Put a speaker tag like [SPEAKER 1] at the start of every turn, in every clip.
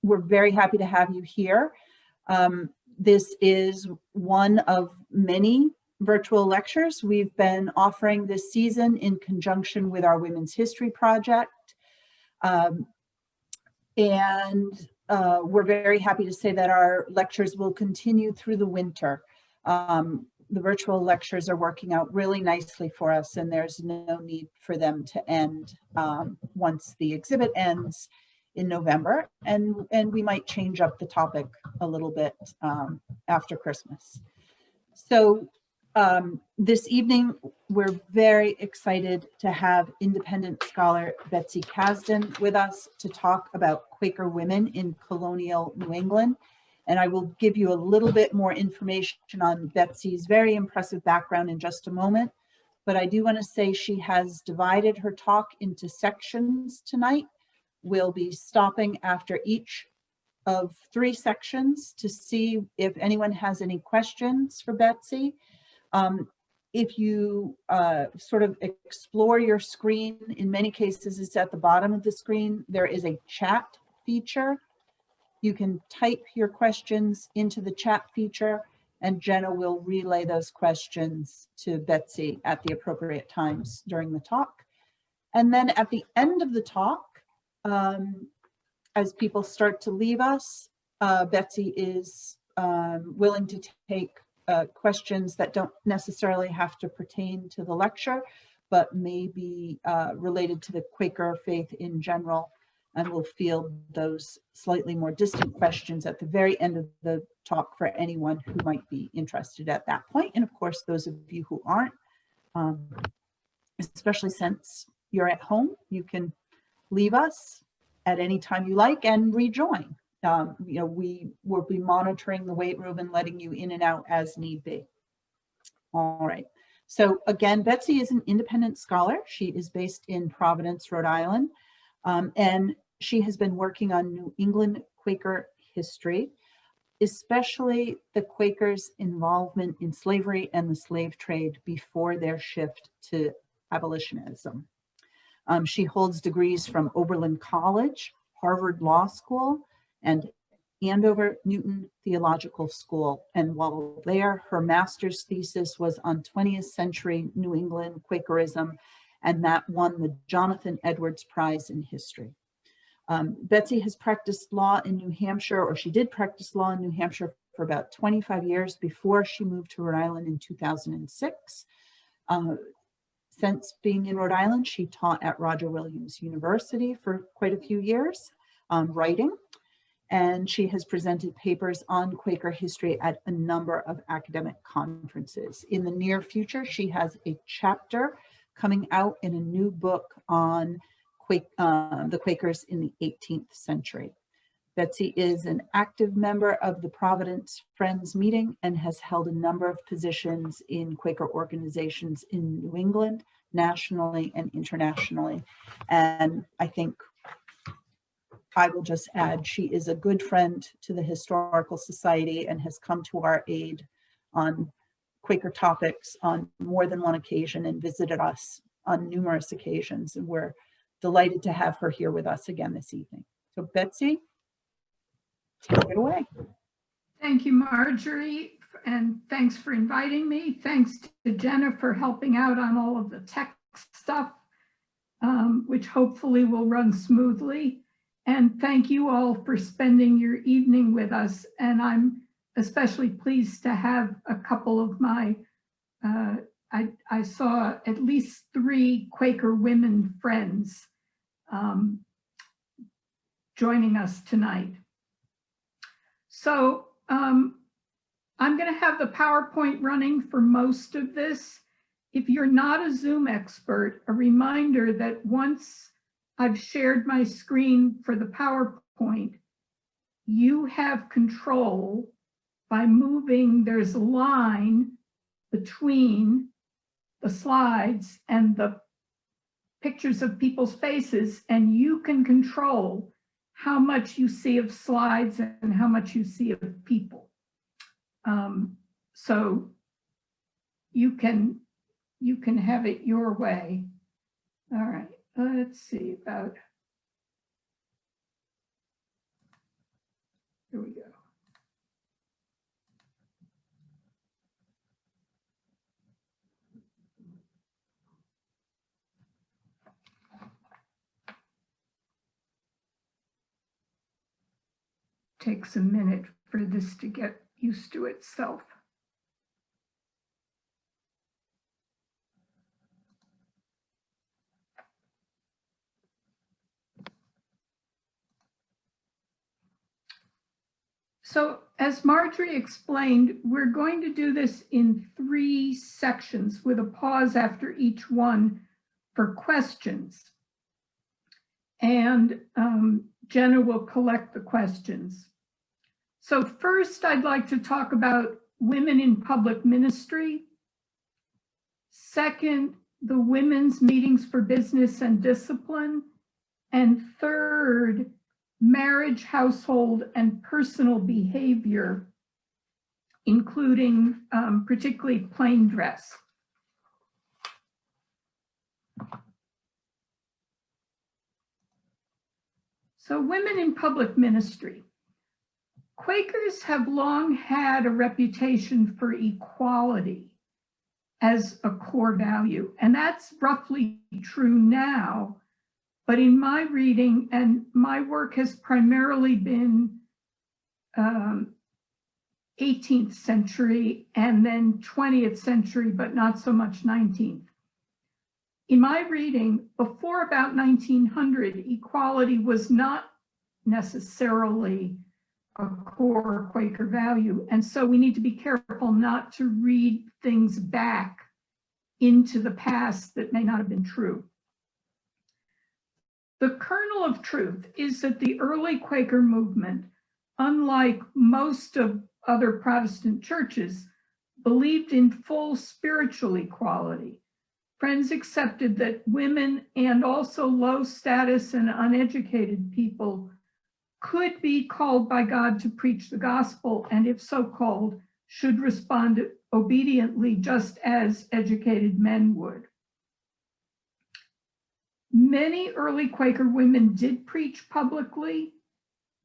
[SPEAKER 1] we're very happy to have you here. This is one of many virtual lectures we've been offering this season in conjunction with our Women's History Project. We're very happy to say that our lectures will continue through the winter. The virtual lectures are working out really nicely for us, and there's no need for them to end once the exhibit ends in November, and we might change up the topic a little bit after Christmas. So this evening, we're very excited to have independent scholar Betsy Cazden with us to talk about Quaker women in colonial New England. And I will give you a little bit more information on Betsy's very impressive background in just a moment. But I do want to say she has divided her talk into sections tonight. We'll be stopping after each of 3 sections to see if anyone has any questions for Betsy. If you sort of explore your screen, in many cases it's at the bottom of the screen, there is a chat feature. You can type your questions into the chat feature, and Jenna will relay those questions to Betsy at the appropriate times during the talk. And then at the end of the talk, as people start to leave us, Betsy is willing to take questions that don't necessarily have to pertain to the lecture, but may be related to the Quaker faith in general, and we'll field those slightly more distant questions at the very end of the talk for anyone who might be interested at that point. And of course, those of you who aren't, especially since you're at home, you can leave us at any time you like and rejoin. We will be monitoring the wait room and letting you in and out as need be. All right. So again, Betsy is an independent scholar. She is based in Providence, Rhode Island, and she has been working on New England Quaker history, especially the Quakers' involvement in slavery and the slave trade before their shift to abolitionism. She holds degrees from Oberlin College, Harvard Law School, and Andover Newton Theological School. And while there, her master's thesis was on 20th century New England Quakerism, and that won the Jonathan Edwards Prize in History. Betsy has practiced law in New Hampshire, or she did practice law in New Hampshire for about 25 years before she moved to Rhode Island in 2006. Since being in Rhode Island, she taught at Roger Williams University for quite a few years, writing, and she has presented papers on Quaker history at a number of academic conferences. In the near future, she has a chapter coming out in a new book on the Quakers in the 18th century. Betsy is an active member of the Providence Friends Meeting and has held a number of positions in Quaker organizations in New England, nationally and internationally. And I think I will just add, she is a good friend to the Historical Society and has come to our aid on Quaker topics on more than one occasion and visited us on numerous occasions. And we're delighted to have her here with us again this evening. So Betsy, take it away.
[SPEAKER 2] Thank you, Marjorie, and thanks for inviting me. Thanks to Jenna for helping out on all of the tech stuff, which hopefully will run smoothly. And thank you all for spending your evening with us. And I'm especially pleased to have a couple of my, I saw at least 3 Quaker women friends joining us tonight. So I'm going to have the PowerPoint running for most of this. If you're not a Zoom expert, a reminder that once I've shared my screen for the PowerPoint, you have control by moving, there's a line between the slides and the pictures of people's faces, and you can control how much you see of slides and how much you see of people. So you can have it your way. All right, let's see about. takes a minute for this to get used to itself. So as Marjorie explained, we're going to do this in 3 sections with a pause after each one for questions. And Jenna will collect the questions. So first, I'd like to talk about women in public ministry. Second, the women's meetings for business and discipline. And third, marriage, household, and personal behavior, including particularly plain dress. So women in public ministry. Quakers have long had a reputation for equality as a core value, and that's roughly true now. But in my reading, and my work has primarily been 18th century and then 20th century, but not so much 19th. In my reading, before about 1900, equality was not necessarily a core Quaker value. And so we need to be careful not to read things back into the past that may not have been true. The kernel of truth is that the early Quaker movement, unlike most of other Protestant churches, believed in full spiritual equality. Friends accepted that women and also low status and uneducated people could be called by God to preach the gospel, and if so called, should respond obediently just as educated men would. Many early Quaker women did preach publicly,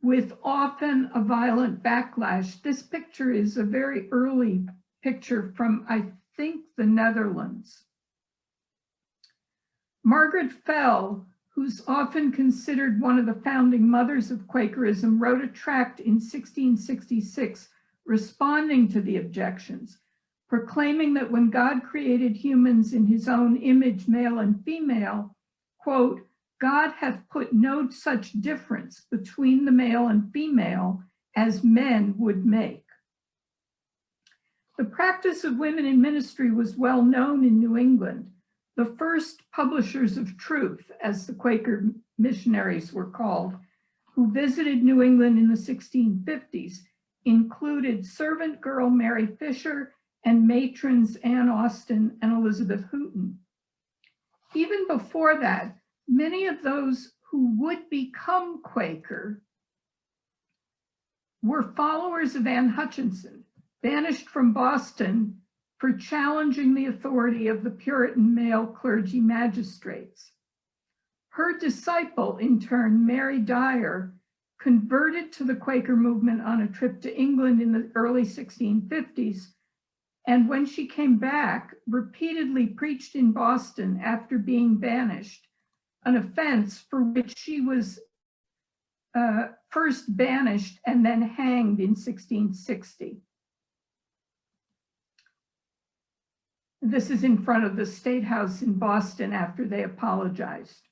[SPEAKER 2] with often a violent backlash. This picture is a very early picture from, I think, the Netherlands. Margaret Fell, who's often considered one of the founding mothers of Quakerism, wrote a tract in 1666 responding to the objections, proclaiming that when God created humans in his own image, male and female, quote, God hath put no such difference between the male and female as men would make. The practice of women in ministry was well known in New England. The first publishers of truth, as the Quaker missionaries were called, who visited New England in the 1650s, included servant girl Mary Fisher and matrons Anne Austin and Elizabeth Hooton. Even before that, many of those who would become Quaker were followers of Anne Hutchinson, banished from Boston for challenging the authority of the Puritan male clergy magistrates. Her disciple, in turn, Mary Dyer, converted to the Quaker movement on a trip to England in the early 1650s, and when she came back, repeatedly preached in Boston after being banished, an offense for which she was first banished and then hanged in 1660. This is in front of the State House in Boston after they apologized.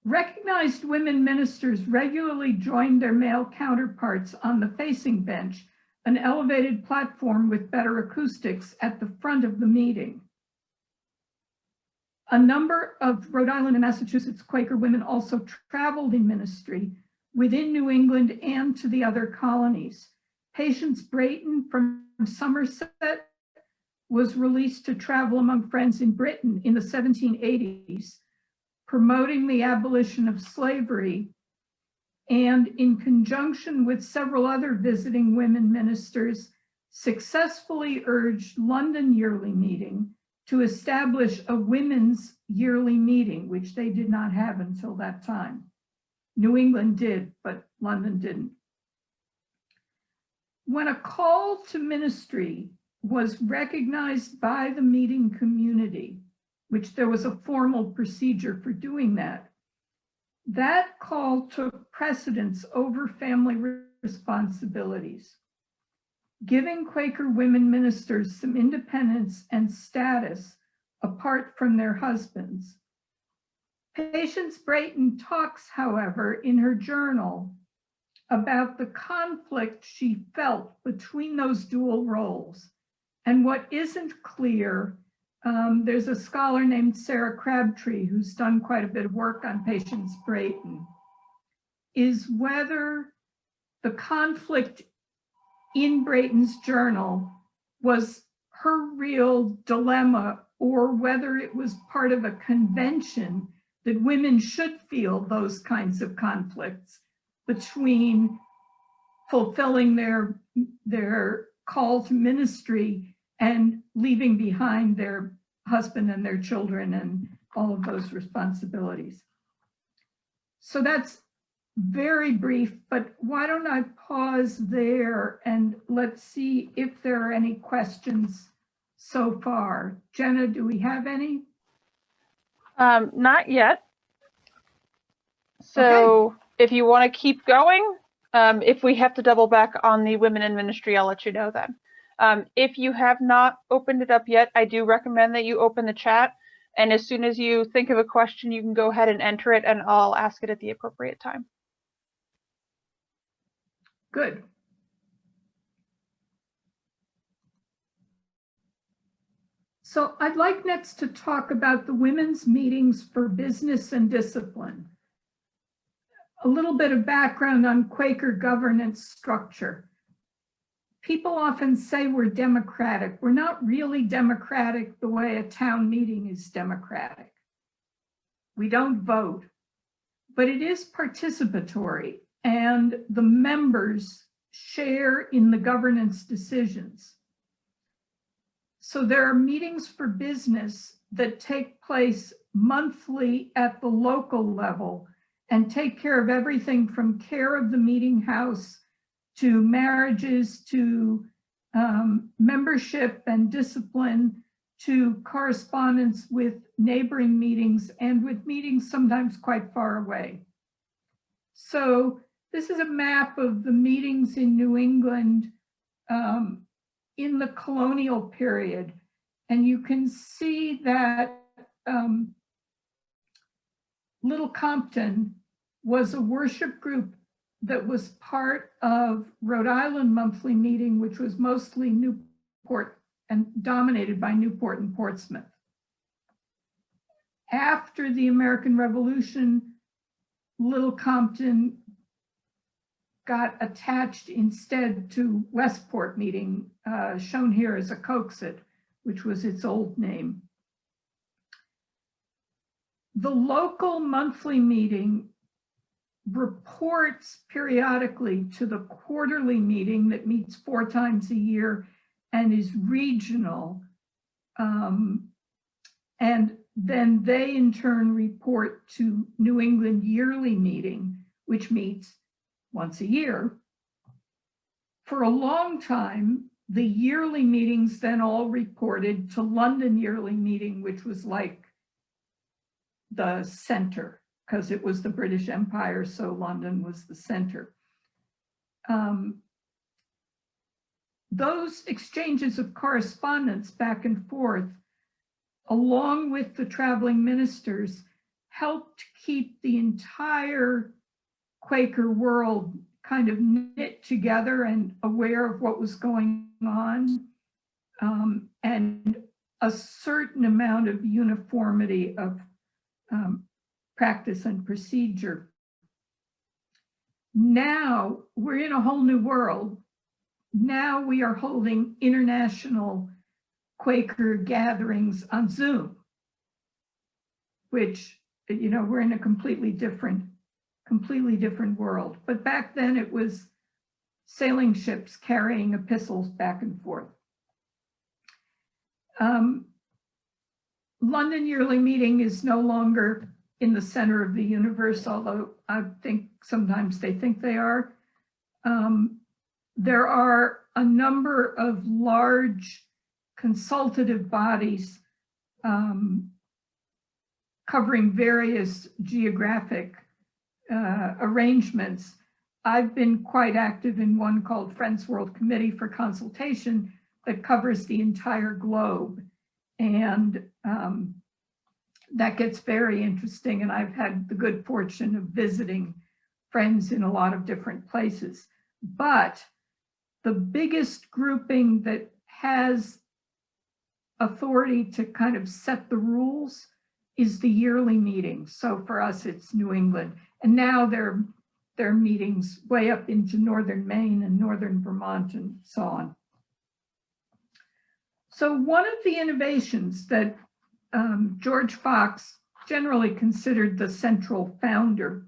[SPEAKER 2] Recognized women ministers regularly joined their male counterparts on the facing bench, an elevated platform with better acoustics at the front of the meeting. A number of Rhode Island and Massachusetts Quaker women also traveled in ministry within New England and to the other colonies. Patience Brayton from Somerset was released to travel among friends in Britain in the 1780s, promoting the abolition of slavery, and in conjunction with several other visiting women ministers, successfully urged London Yearly Meeting to establish a women's yearly meeting, which they did not have until that time. New England did, but London didn't. When a call to ministry was recognized by the meeting community, which there was a formal procedure for doing that, That call took precedence over family responsibilities, giving Quaker women ministers some independence and status apart from their husbands. Patience Brayton talks, however, in her journal about the conflict she felt between those dual roles. And what isn't clear, there's a scholar named Sarah Crabtree who's done quite a bit of work on Patience Brayton, is whether the conflict in Brayton's journal was her real dilemma or whether it was part of a convention that women should feel those kinds of conflicts between fulfilling their call to ministry and leaving behind their husband and their children and all of those responsibilities. So that's very brief, but why don't I pause there and let's see if there are any questions so far. Jenna, do we have any?
[SPEAKER 3] Not yet. So if you want to keep going, if we have to double back on the women in ministry, I'll let you know then. If you have not opened it up yet, I do recommend that you open the chat. And as soon as you think of a question, you can go ahead and enter it and I'll ask it at the appropriate time.
[SPEAKER 2] Good. So I'd like next to talk about the women's meetings for business and discipline. A little bit of background on Quaker governance structure. People often say we're democratic. We're not really democratic the way a town meeting is democratic. We don't vote, but it is participatory and the members share in the governance decisions. So there are meetings for business that take place monthly at the local level and take care of everything from care of the meeting house to marriages to membership and discipline to correspondence with neighboring meetings and with meetings sometimes quite far away. So this is a map of the meetings in New England in the colonial period. And you can see that Little Compton was a worship group that was part of Rhode Island Monthly Meeting, which was mostly Newport and dominated by Newport and Portsmouth. After the American Revolution, Little Compton got attached instead to Westport Meeting, shown here as a Coxet, which was its old name. The local monthly meeting reports periodically to the quarterly meeting that meets 4 times a year and is regional. And then they in turn report to New England Yearly Meeting, which meets once a year. For a long time, the yearly meetings then all reported to London Yearly Meeting, which was like the center, because it was the British Empire, so London was the center. Those exchanges of correspondence back and forth, along with the traveling ministers, helped keep the entire Quaker world kind of knit together and aware of what was going on, and a certain amount of uniformity of practice and procedure. Now we're in a whole new world. Now we are holding international Quaker gatherings on Zoom, which, you know, we're in a completely different world. But back then it was sailing ships carrying epistles back and forth. London Yearly Meeting is no longer in the center of the universe, although I think sometimes they think they are. There are a number of large consultative bodies covering various geographic arrangements, I've been quite active in one called Friends World Committee for Consultation that covers the entire globe. And that gets very interesting. And I've had the good fortune of visiting friends in a lot of different places. But the biggest grouping that has authority to kind of set the rules is the yearly meeting. So for us, it's New England. And now there are meetings way up into northern Maine and northern Vermont and so on. So one of the innovations that George Fox, generally considered the central founder,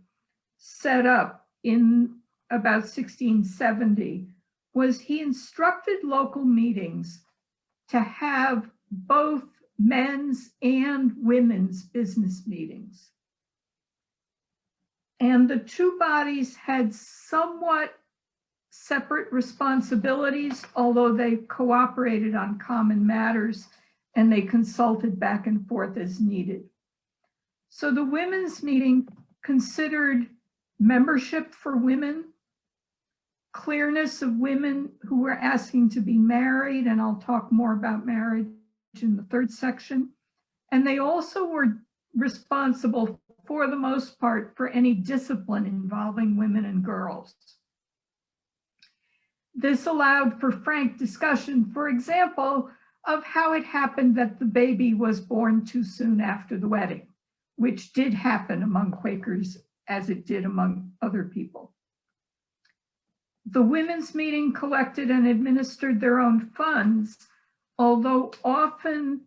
[SPEAKER 2] set up in about 1670 was he instructed local meetings to have both men's and women's business meetings. And the two bodies had somewhat separate responsibilities, although they cooperated on common matters and they consulted back and forth as needed. So the women's meeting considered membership for women, clearness of women who were asking to be married, and I'll talk more about marriage in the third section. And they also were responsible, for the most part, for any discipline involving women and girls. This allowed for frank discussion, for example, of how it happened that the baby was born too soon after the wedding, which did happen among Quakers as it did among other people. The women's meeting collected and administered their own funds, although often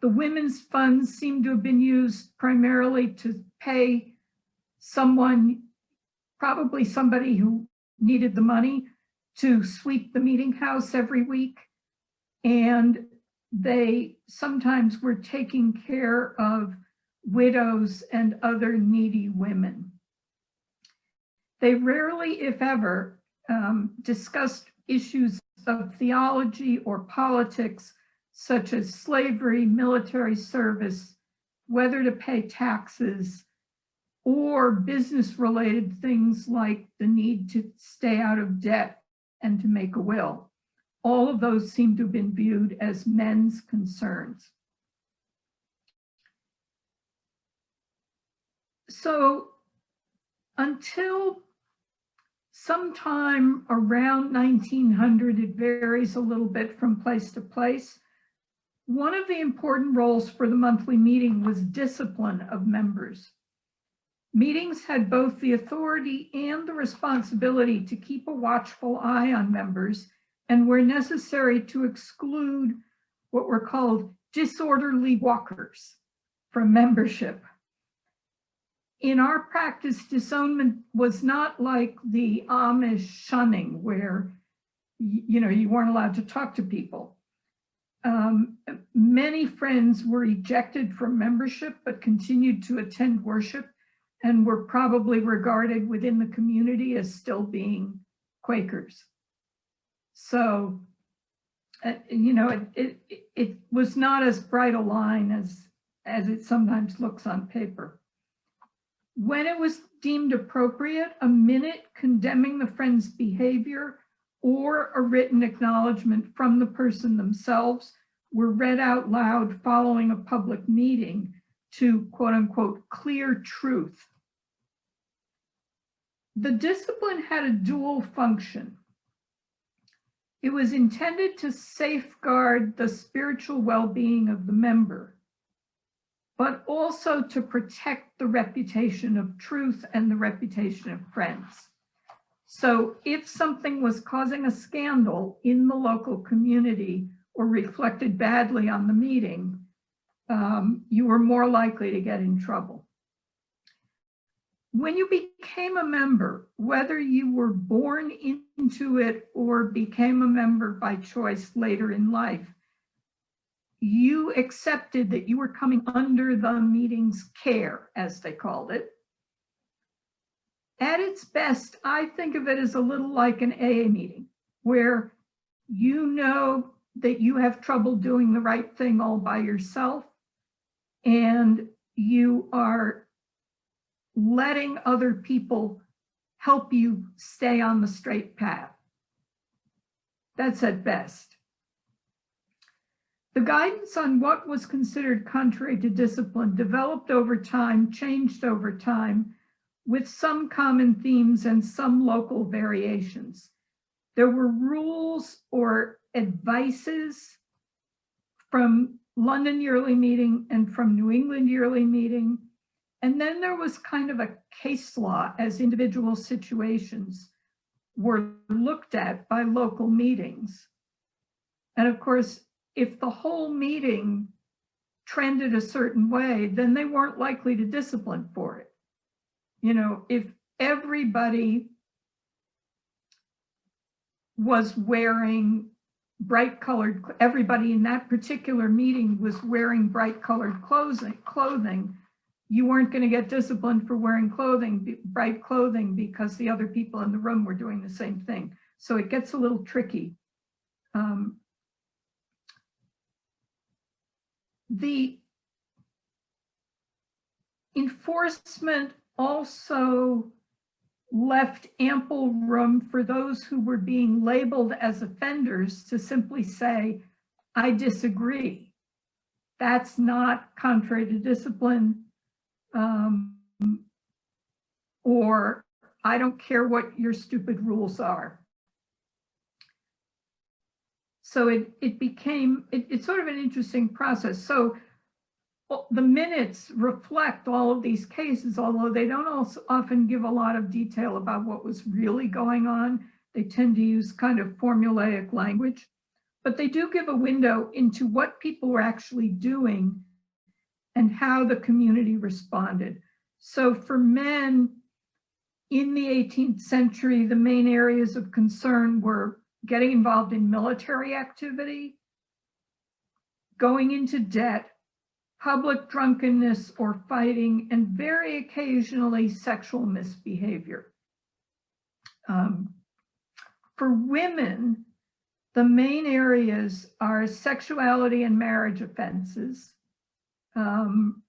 [SPEAKER 2] the women's funds seem to have been used primarily to pay someone, probably somebody who needed the money, to sweep the meeting house every week. And they sometimes were taking care of widows and other needy women. They rarely, if ever, discussed issues of theology or politics, such as slavery, military service, whether to pay taxes, or business-related things like the need to stay out of debt and to make a will. All of those seem to have been viewed as men's concerns. So until sometime around 1900, it varies a little bit from place to place, one of the important roles for the monthly meeting was discipline of members. Meetings had both the authority and the responsibility to keep a watchful eye on members and were necessary to exclude what were called disorderly walkers from membership. In our practice, disownment was not like the Amish shunning where you weren't allowed to talk to people. Many friends were ejected from membership but continued to attend worship and were probably regarded within the community as still being Quakers. So, it was not as bright a line as it sometimes looks on paper. When it was deemed appropriate, a minute condemning the friend's behavior or a written acknowledgement from the person themselves were read out loud following a public meeting to, quote unquote, clear truth. The discipline had a dual function. It was intended to safeguard the spiritual well-being of the member, but also to protect the reputation of truth and the reputation of friends. So if something was causing a scandal in the local community or reflected badly on the meeting, you were more likely to get in trouble. When you became a member, whether you were born into it or became a member by choice later in life, you accepted that you were coming under the meeting's care, as they called it. At its best, I think of it as a little like an AA meeting, where you know that you have trouble doing the right thing all by yourself, and you are letting other people help you stay on the straight path. That's at best. The guidance on what was considered contrary to discipline developed over time, changed over time, with some common themes and some local variations. There were rules or advices from London Yearly Meeting and from New England Yearly Meeting. And then there was kind of a case law as individual situations were looked at by local meetings. And of course, if the whole meeting trended a certain way, then they weren't likely to discipline for it. You know, if everybody was wearing bright colored, everybody in that particular meeting was wearing bright colored clothing, you weren't going to get disciplined for wearing bright clothing because the other people in the room were doing the same thing. So it gets a little tricky. The enforcement also left ample room for those who were being labeled as offenders to simply say, I disagree. That's not contrary to discipline, or I don't care what your stupid rules are. So it became, it's sort of an interesting process. So the minutes reflect all of these cases, although they don't also often give a lot of detail about what was really going on. They tend to use kind of formulaic language, but they do give a window into what people were actually doing and how the community responded. So for men in the 18th century, the main areas of concern were getting involved in military activity, going into debt, public drunkenness or fighting, and very occasionally sexual misbehavior. For women, the main areas are sexuality and marriage offenses. And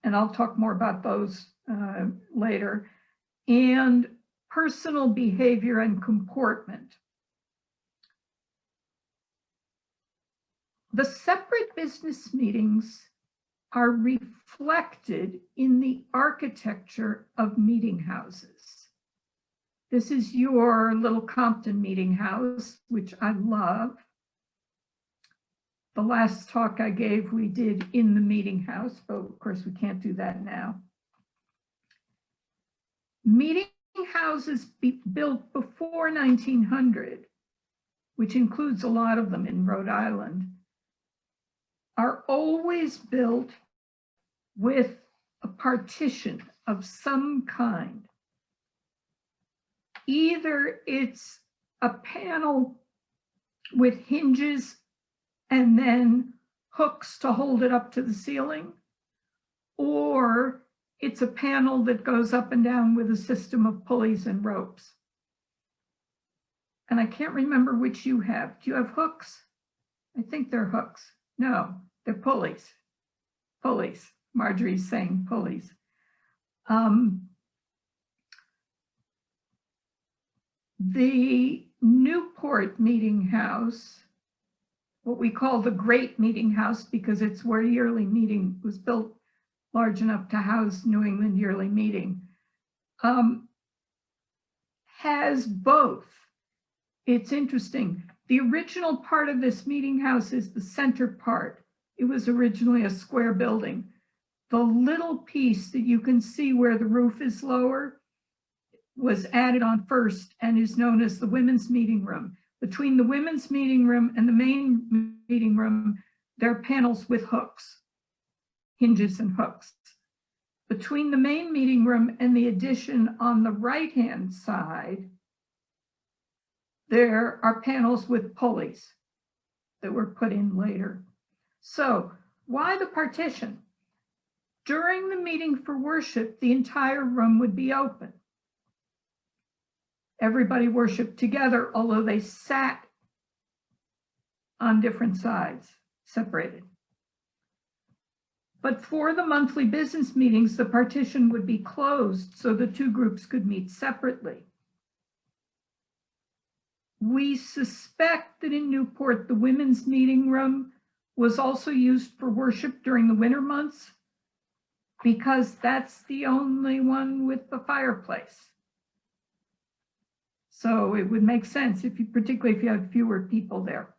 [SPEAKER 2] I'll talk more about those later, and personal behavior and comportment. The separate business meetings are reflected in the architecture of meeting houses. This is your little Compton meeting house, which I love. The last talk I gave, we did in the meeting house, but of course we can't do that now. Meeting houses built before 1900, which includes a lot of them in Rhode Island, are always built with a partition of some kind. Either it's a panel with hinges and then hooks to hold it up to the ceiling, or it's a panel that goes up and down with a system of pulleys and ropes. And I can't remember which you have. Do you have hooks? I think they're hooks. No, they're pulleys. Pulleys. Marjorie's saying pulleys. The Newport Meeting House, what we call the Great Meetinghouse, because it's where yearly meeting was built large enough to house New England Yearly Meeting, has both. It's interesting. The original part of this meeting house is the center part. It was originally a square building. The little piece that you can see where the roof is lower was added on first and is known as the women's meeting room. Between the women's meeting room and the main meeting room, there are panels with hooks, hinges and hooks. Between the main meeting room and the addition on the right-hand side, there are panels with pulleys that were put in later. So why the partition? During the meeting for worship, the entire room would be open. Everybody worshiped together, although they sat on different sides, separated. But for the monthly business meetings, the partition would be closed so the two groups could meet separately. We suspect that in Newport, the women's meeting room was also used for worship during the winter months because that's the only one with the fireplace. So it would make sense, particularly if you had fewer people there.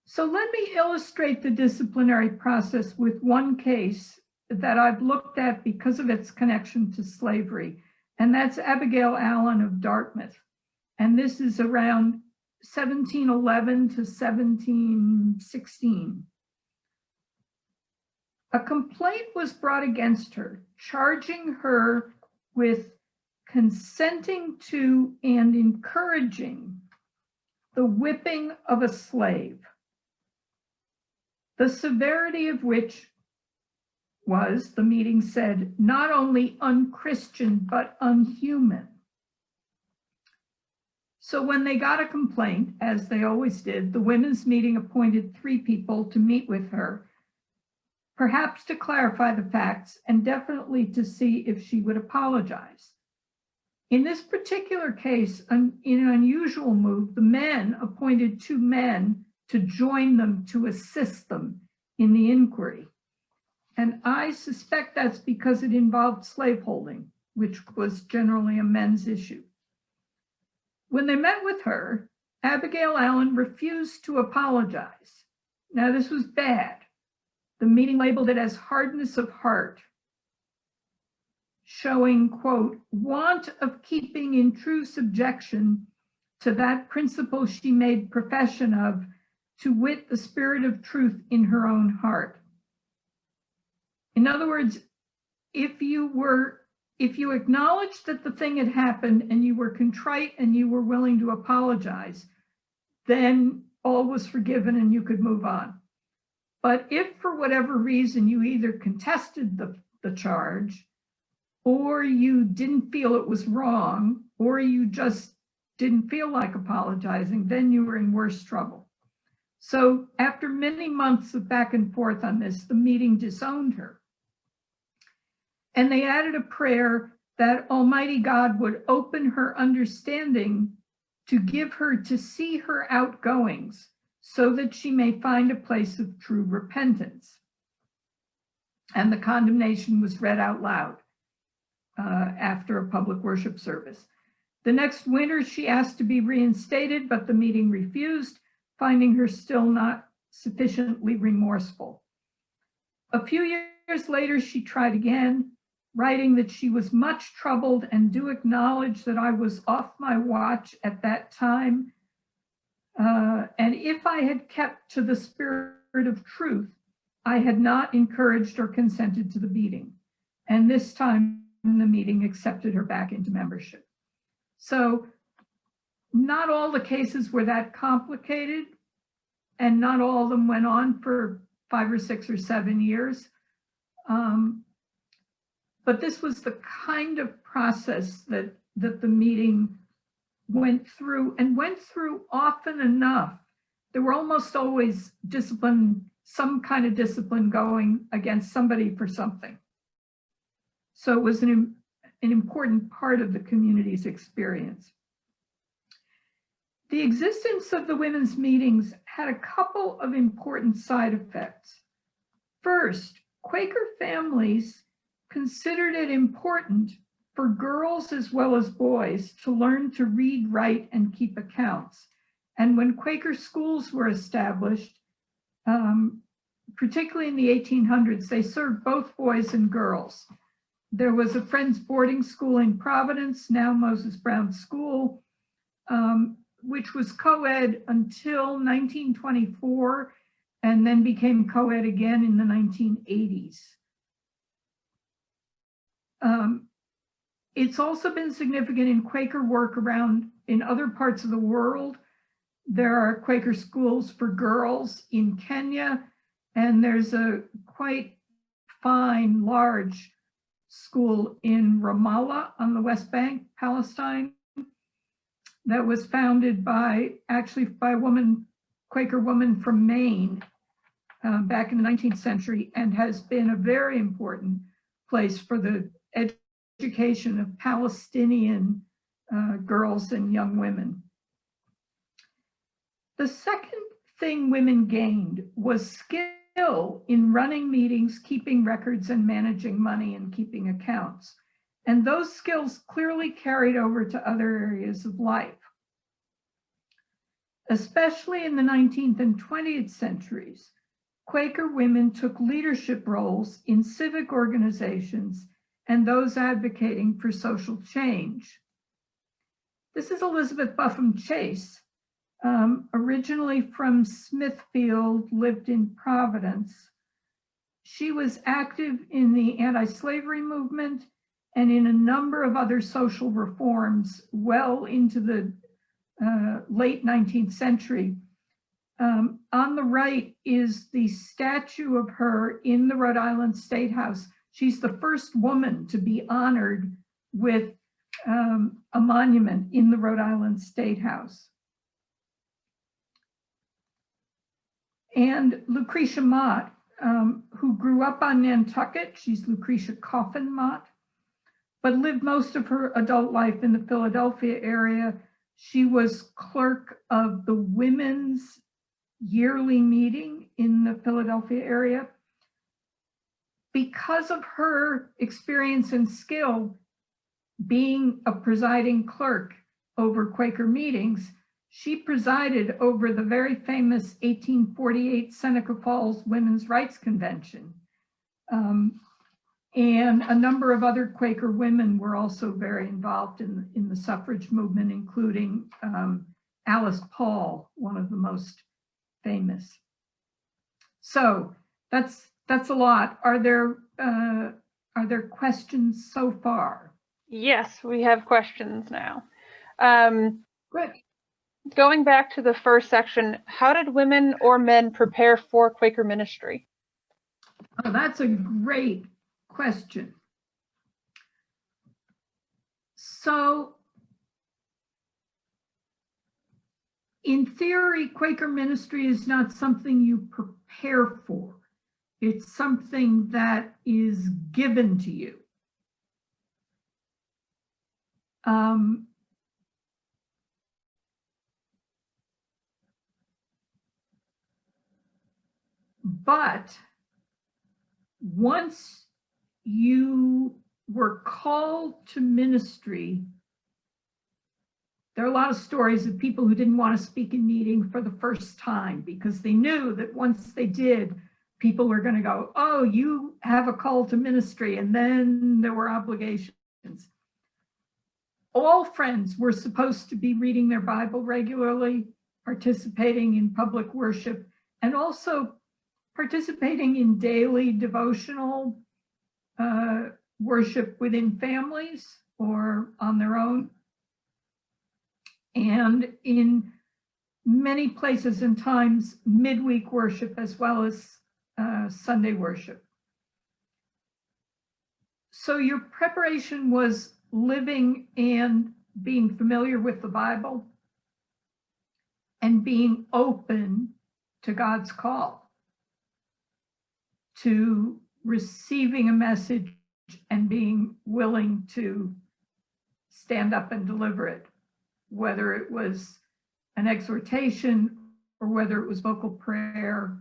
[SPEAKER 2] So let me illustrate the disciplinary process with one case that I've looked at because of its connection to slavery, and that's Abigail Allen of Dartmouth. And this is around 1711 to 1716. A complaint was brought against her, charging her with consenting to and encouraging the whipping of a slave, the severity of which was, the meeting said, not only unchristian, but unhuman. So when they got a complaint, as they always did, the women's meeting appointed 3 people to meet with her, perhaps to clarify the facts and definitely to see if she would apologize. In this particular case, in an unusual move, the men appointed 2 men to join them to assist them in the inquiry. And I suspect that's because it involved slaveholding, which was generally a men's issue. When they met with her, Abigail Allen refused to apologize. Now, this was bad. The meeting labeled it as hardness of heart, showing, quote, want of keeping in true subjection to that principle she made profession of, to wit, the spirit of truth in her own heart. In other words, if you acknowledged that the thing had happened and you were contrite and you were willing to apologize, then all was forgiven and you could move on. But if for whatever reason you either contested the charge, or you didn't feel it was wrong, or you just didn't feel like apologizing, then you were in worse trouble. So after many months of back and forth on this, the meeting disowned her. And they added a prayer that Almighty God would open her understanding to give her to see her outgoings so that she may find a place of true repentance. And the condemnation was read out loud after a public worship service. The next winter, she asked to be reinstated, but the meeting refused, finding her still not sufficiently remorseful. A few years later, she tried again, writing that she was much troubled and do acknowledge that I was off my watch at that time. And if I had kept to the spirit of truth, I had not encouraged or consented to the beating. And this time the meeting accepted her back into membership. So not all the cases were that complicated, and not all of them went on for 5 or 6 or 7 years. But this was the kind of process that the meeting went through, and went through often enough. There were almost always some kind of discipline going against somebody for something. So it was an important part of the community's experience. The existence of the women's meetings had a couple of important side effects. First, Quaker families considered it important for girls as well as boys to learn to read, write, and keep accounts. And when Quaker schools were established, particularly in the 1800s, they served both boys and girls. There was a Friends boarding school in Providence, now Moses Brown School, which was co-ed until 1924, and then became co-ed again in the 1980s. It's also been significant in Quaker work around in other parts of the world. There are Quaker schools for girls in Kenya, and there's a quite fine, large school in Ramallah on the West Bank, Palestine, that was founded by a Quaker woman from Maine, back in the 19th century, and has been a very important place for the education of Palestinian girls and young women. The second thing women gained was skill in running meetings, keeping records, and managing money and keeping accounts. And those skills clearly carried over to other areas of life. Especially in the 19th and 20th centuries, Quaker women took leadership roles in civic organizations and those advocating for social change. This is Elizabeth Buffum Chase, originally from Smithfield, lived in Providence. She was active in the anti-slavery movement and in a number of other social reforms well into the late 19th century. On the right is the statue of her in the Rhode Island State House. She's the first woman to be honored with a monument in the Rhode Island State House. And Lucretia Mott, who grew up on Nantucket, she's Lucretia Coffinmott, but lived most of her adult life in the Philadelphia area. She was clerk of the women's yearly meeting in the Philadelphia area. Because of her experience and skill being a presiding clerk over Quaker meetings, she presided over the very famous 1848 Seneca Falls Women's Rights Convention. And a number of other Quaker women were also very involved in the suffrage movement, including Alice Paul, one of the most famous. So that's a lot. Are there questions so far?
[SPEAKER 3] Yes, we have questions now.
[SPEAKER 2] Good.
[SPEAKER 3] Going back to the first section, how did women or men prepare for Quaker ministry?
[SPEAKER 2] Oh, that's a great question. So, in theory, Quaker ministry is not something you prepare for. It's something that is given to you. But once you were called to ministry, there are a lot of stories of people who didn't want to speak in meeting for the first time because they knew that once they did, people were going to go, oh, you have a call to ministry, and then there were obligations. All friends were supposed to be reading their Bible regularly, participating in public worship, and also participating in daily devotional worship within families or on their own. And in many places and times, midweek worship as well as Sunday worship. So your preparation was living and being familiar with the Bible and being open to God's call, to receiving a message and being willing to stand up and deliver it, whether it was an exhortation or whether it was vocal prayer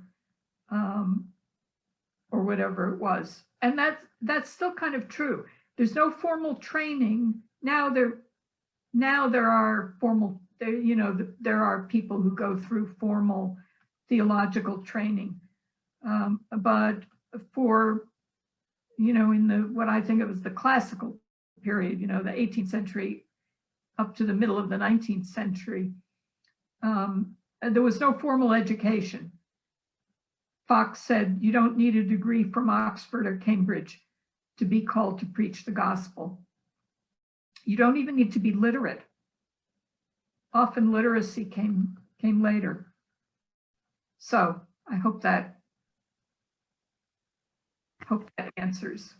[SPEAKER 2] or whatever it was. And that's still kind of true. There's no formal training. Now there are formal, there are people who go through formal theological training. But for, in the, what I think of as the classical period, the 18th century up to the middle of the 19th century, there was no formal education. Fox said, you don't need a degree from Oxford or Cambridge to be called to preach the gospel. You don't even need to be literate. Often literacy came later. So I hope that answers.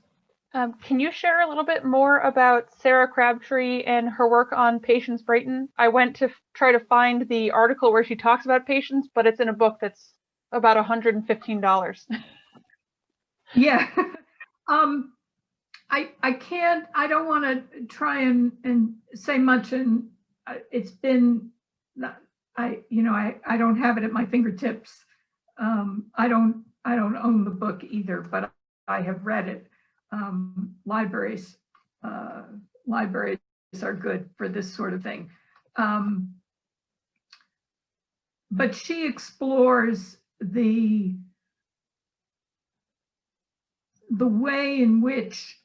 [SPEAKER 3] Can you share a little bit more about Sarah Crabtree and her work on Patience Brayton? I went to try to find the article where she talks about Patience, but it's in a book that's about $115.
[SPEAKER 2] Yeah. I don't want to try and say much, and it's been, I don't have it at my fingertips. I don't own the book either, but I have read it. Libraries are good for this sort of thing. But she explores the way in which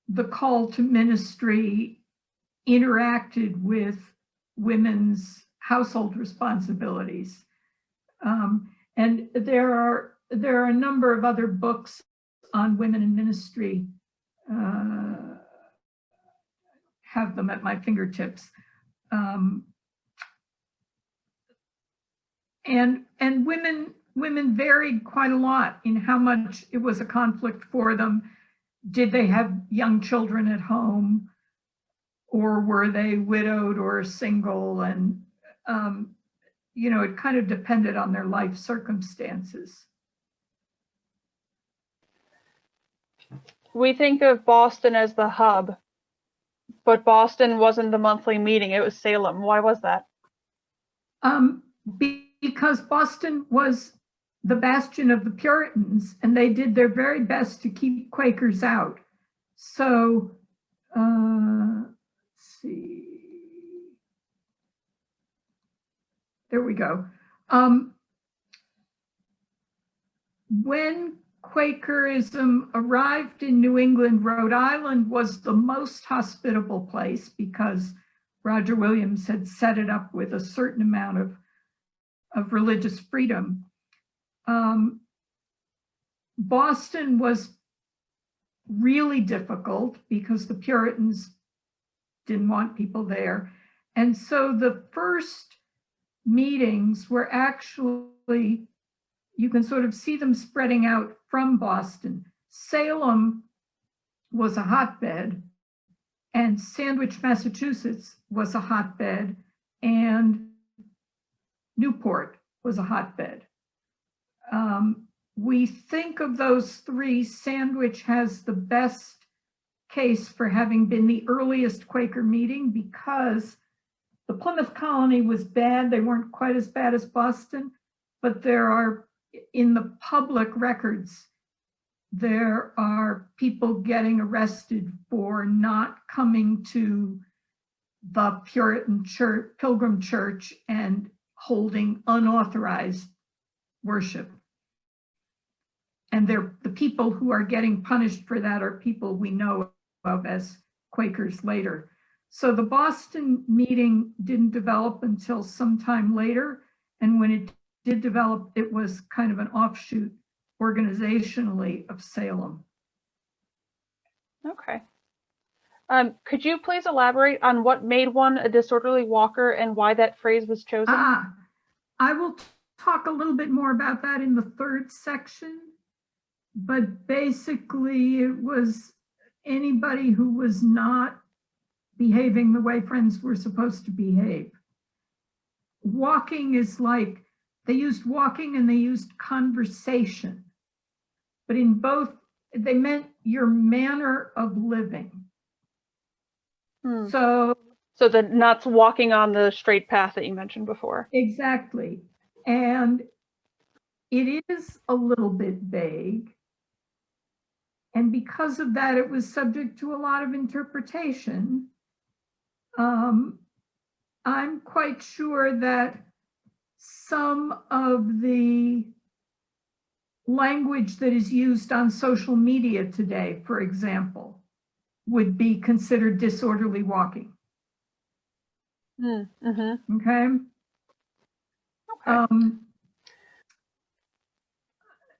[SPEAKER 2] the call to ministry interacted with women's household responsibilities. And there are a number of other books on women in ministry. Have them at my fingertips. And women varied quite a lot in how much it was a conflict for them. Did they have young children at home, or were they widowed or single? And it kind of depended on their life circumstances.
[SPEAKER 3] We think of Boston as the hub, but Boston wasn't the monthly meeting, it was Salem. Why was that?
[SPEAKER 2] Because Boston was the bastion of the Puritans, and they did their very best to keep Quakers out. So, let's see. There we go. When Quakerism arrived in New England, Rhode Island was the most hospitable place because Roger Williams had set it up with a certain amount of religious freedom. Boston was really difficult because the Puritans didn't want people there. And so the first meetings were actually, you can sort of see them spreading out from Boston. Salem was a hotbed, and Sandwich, Massachusetts was a hotbed, and Newport was a hotbed. We think of those three. Sandwich has the best case for having been the earliest Quaker meeting because the Plymouth colony was bad. They weren't quite as bad as Boston, but there are, in the public records, there are people getting arrested for not coming to the Puritan church, Pilgrim Church, and holding unauthorized worship. And the people who are getting punished for that are people we know of as Quakers later. So the Boston meeting didn't develop until sometime later. And when it did develop, it was kind of an offshoot organizationally of Salem.
[SPEAKER 3] Okay. Could you please elaborate on what made one a disorderly walker and why that phrase was chosen?
[SPEAKER 2] I will talk a little bit more about that in the third section, but basically it was anybody who was not behaving the way friends were supposed to behave. Walking is like, they used walking and they used conversation, but in both, they meant your manner of living. So
[SPEAKER 3] the not walking on the straight path that you mentioned before.
[SPEAKER 2] Exactly. And it is a little bit vague. And because of that, it was subject to a lot of interpretation. I'm quite sure that some of the language that is used on social media today, for example, would be considered disorderly walking.
[SPEAKER 3] Mm-hmm.
[SPEAKER 2] Okay.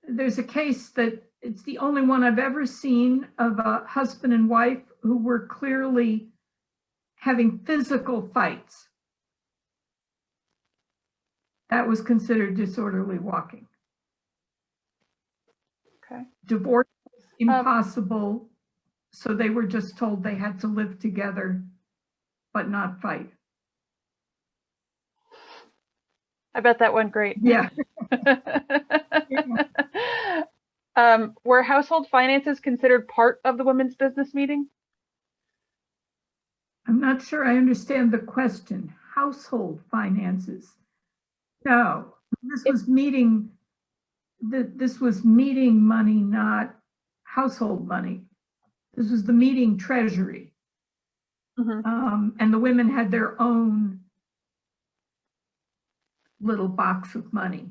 [SPEAKER 2] There's a case that it's the only one I've ever seen of a husband and wife who were clearly having physical fights. That was considered disorderly walking.
[SPEAKER 3] Okay.
[SPEAKER 2] Divorce was impossible, so they were just told they had to live together but not fight.
[SPEAKER 3] I bet that went great.
[SPEAKER 2] Yeah.
[SPEAKER 3] Were household finances considered part of the women's business meeting?
[SPEAKER 2] I'm not sure I understand the question. Household finances. No, this was meeting money, not household money. This was the meeting treasury. And the women had their own little box of money.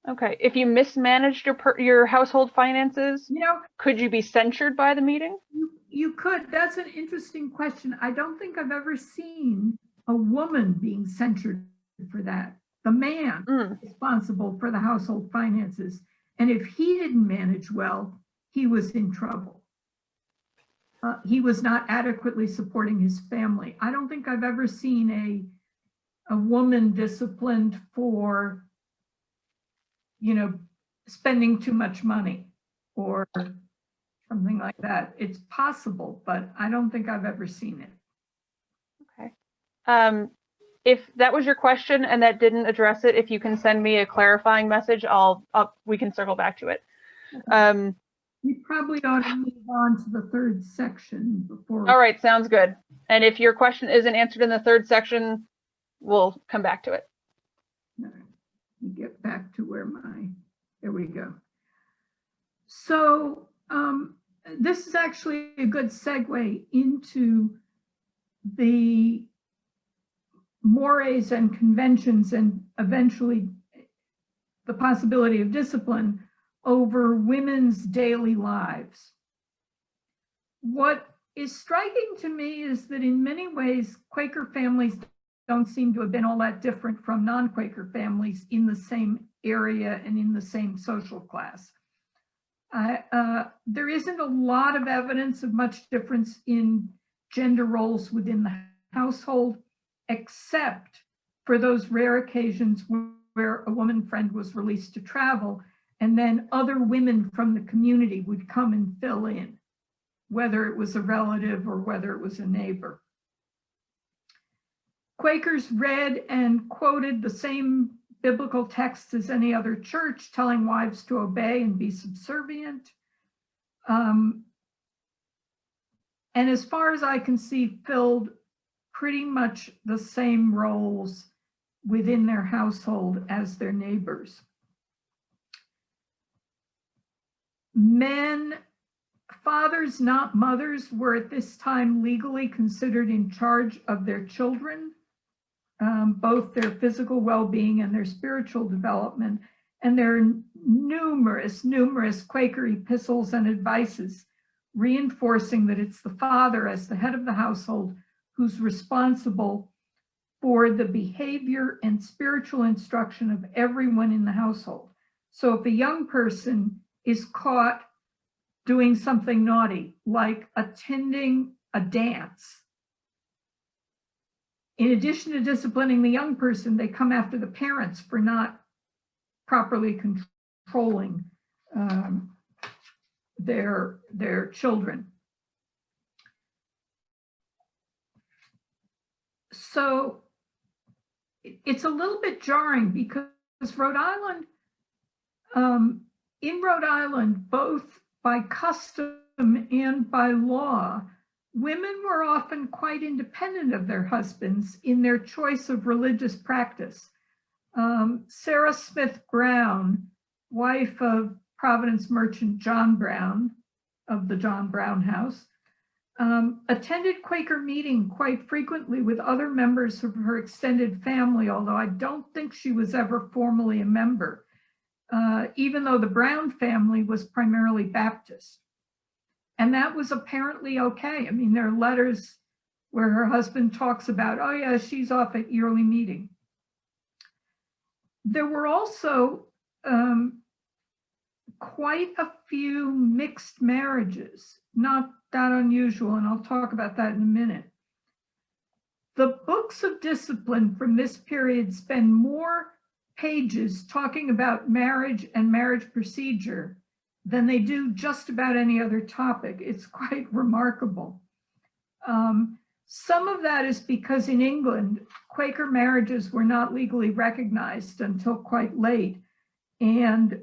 [SPEAKER 3] Okay. If you mismanaged your household finances,
[SPEAKER 2] You know,
[SPEAKER 3] could you be censured by the meeting?
[SPEAKER 2] you could. That's an interesting question. I don't think I've ever seen a woman being censured for that. The man responsible for the household finances. And if he didn't manage well, he was in trouble. He was not adequately supporting his family. I don't think I've ever seen a woman disciplined for, you know, spending too much money or something like that. It's possible, but I don't think I've ever seen it.
[SPEAKER 3] Okay. If that was your question and that didn't address it, if you can send me a clarifying message, we can circle back to it.
[SPEAKER 2] We probably ought to move on to the third section before.
[SPEAKER 3] All right, sounds good. And if your question isn't answered in the third section, we'll come back to it.
[SPEAKER 2] Let me get back to where there we go. So this is actually a good segue into the mores and conventions and eventually the possibility of discipline over women's daily lives. What is striking to me is that in many ways, Quaker families don't seem to have been all that different from non-Quaker families in the same area and in the same social class. There isn't a lot of evidence of much difference in gender roles within the household, except for those rare occasions where a woman friend was released to travel, and then other women from the community would come and fill in, whether it was a relative or whether it was a neighbor. Quakers read and quoted the same biblical texts as any other church, telling wives to obey and be subservient. And as far as I can see, filled pretty much the same roles within their household as their neighbors. Men, fathers, not mothers, were at this time legally considered in charge of their children, both their physical well-being and their spiritual development. And there are numerous Quaker epistles and advices reinforcing that it's the father as the head of the household who's responsible for the behavior and spiritual instruction of everyone in the household. So if a young person is caught doing something naughty, like attending a dance, in addition to disciplining the young person, they come after the parents for not properly controlling their children. So it's a little bit jarring because Rhode Island, in Rhode Island, both by custom and by law, women were often quite independent of their husbands in their choice of religious practice. Sarah Smith Brown, wife of Providence merchant John Brown of the John Brown House, attended Quaker meeting quite frequently with other members of her extended family, although I don't think she was ever formally a member, even though the Brown family was primarily Baptist. And that was apparently okay. I mean, there are letters where her husband talks about, oh yeah, she's off at yearly meeting. There were also quite a few mixed marriages, not that unusual, and I'll talk about that in a minute. The books of discipline from this period spend more pages talking about marriage and marriage procedure than they do just about any other topic. It's quite remarkable. Some of that is because in England, Quaker marriages were not legally recognized until quite late, and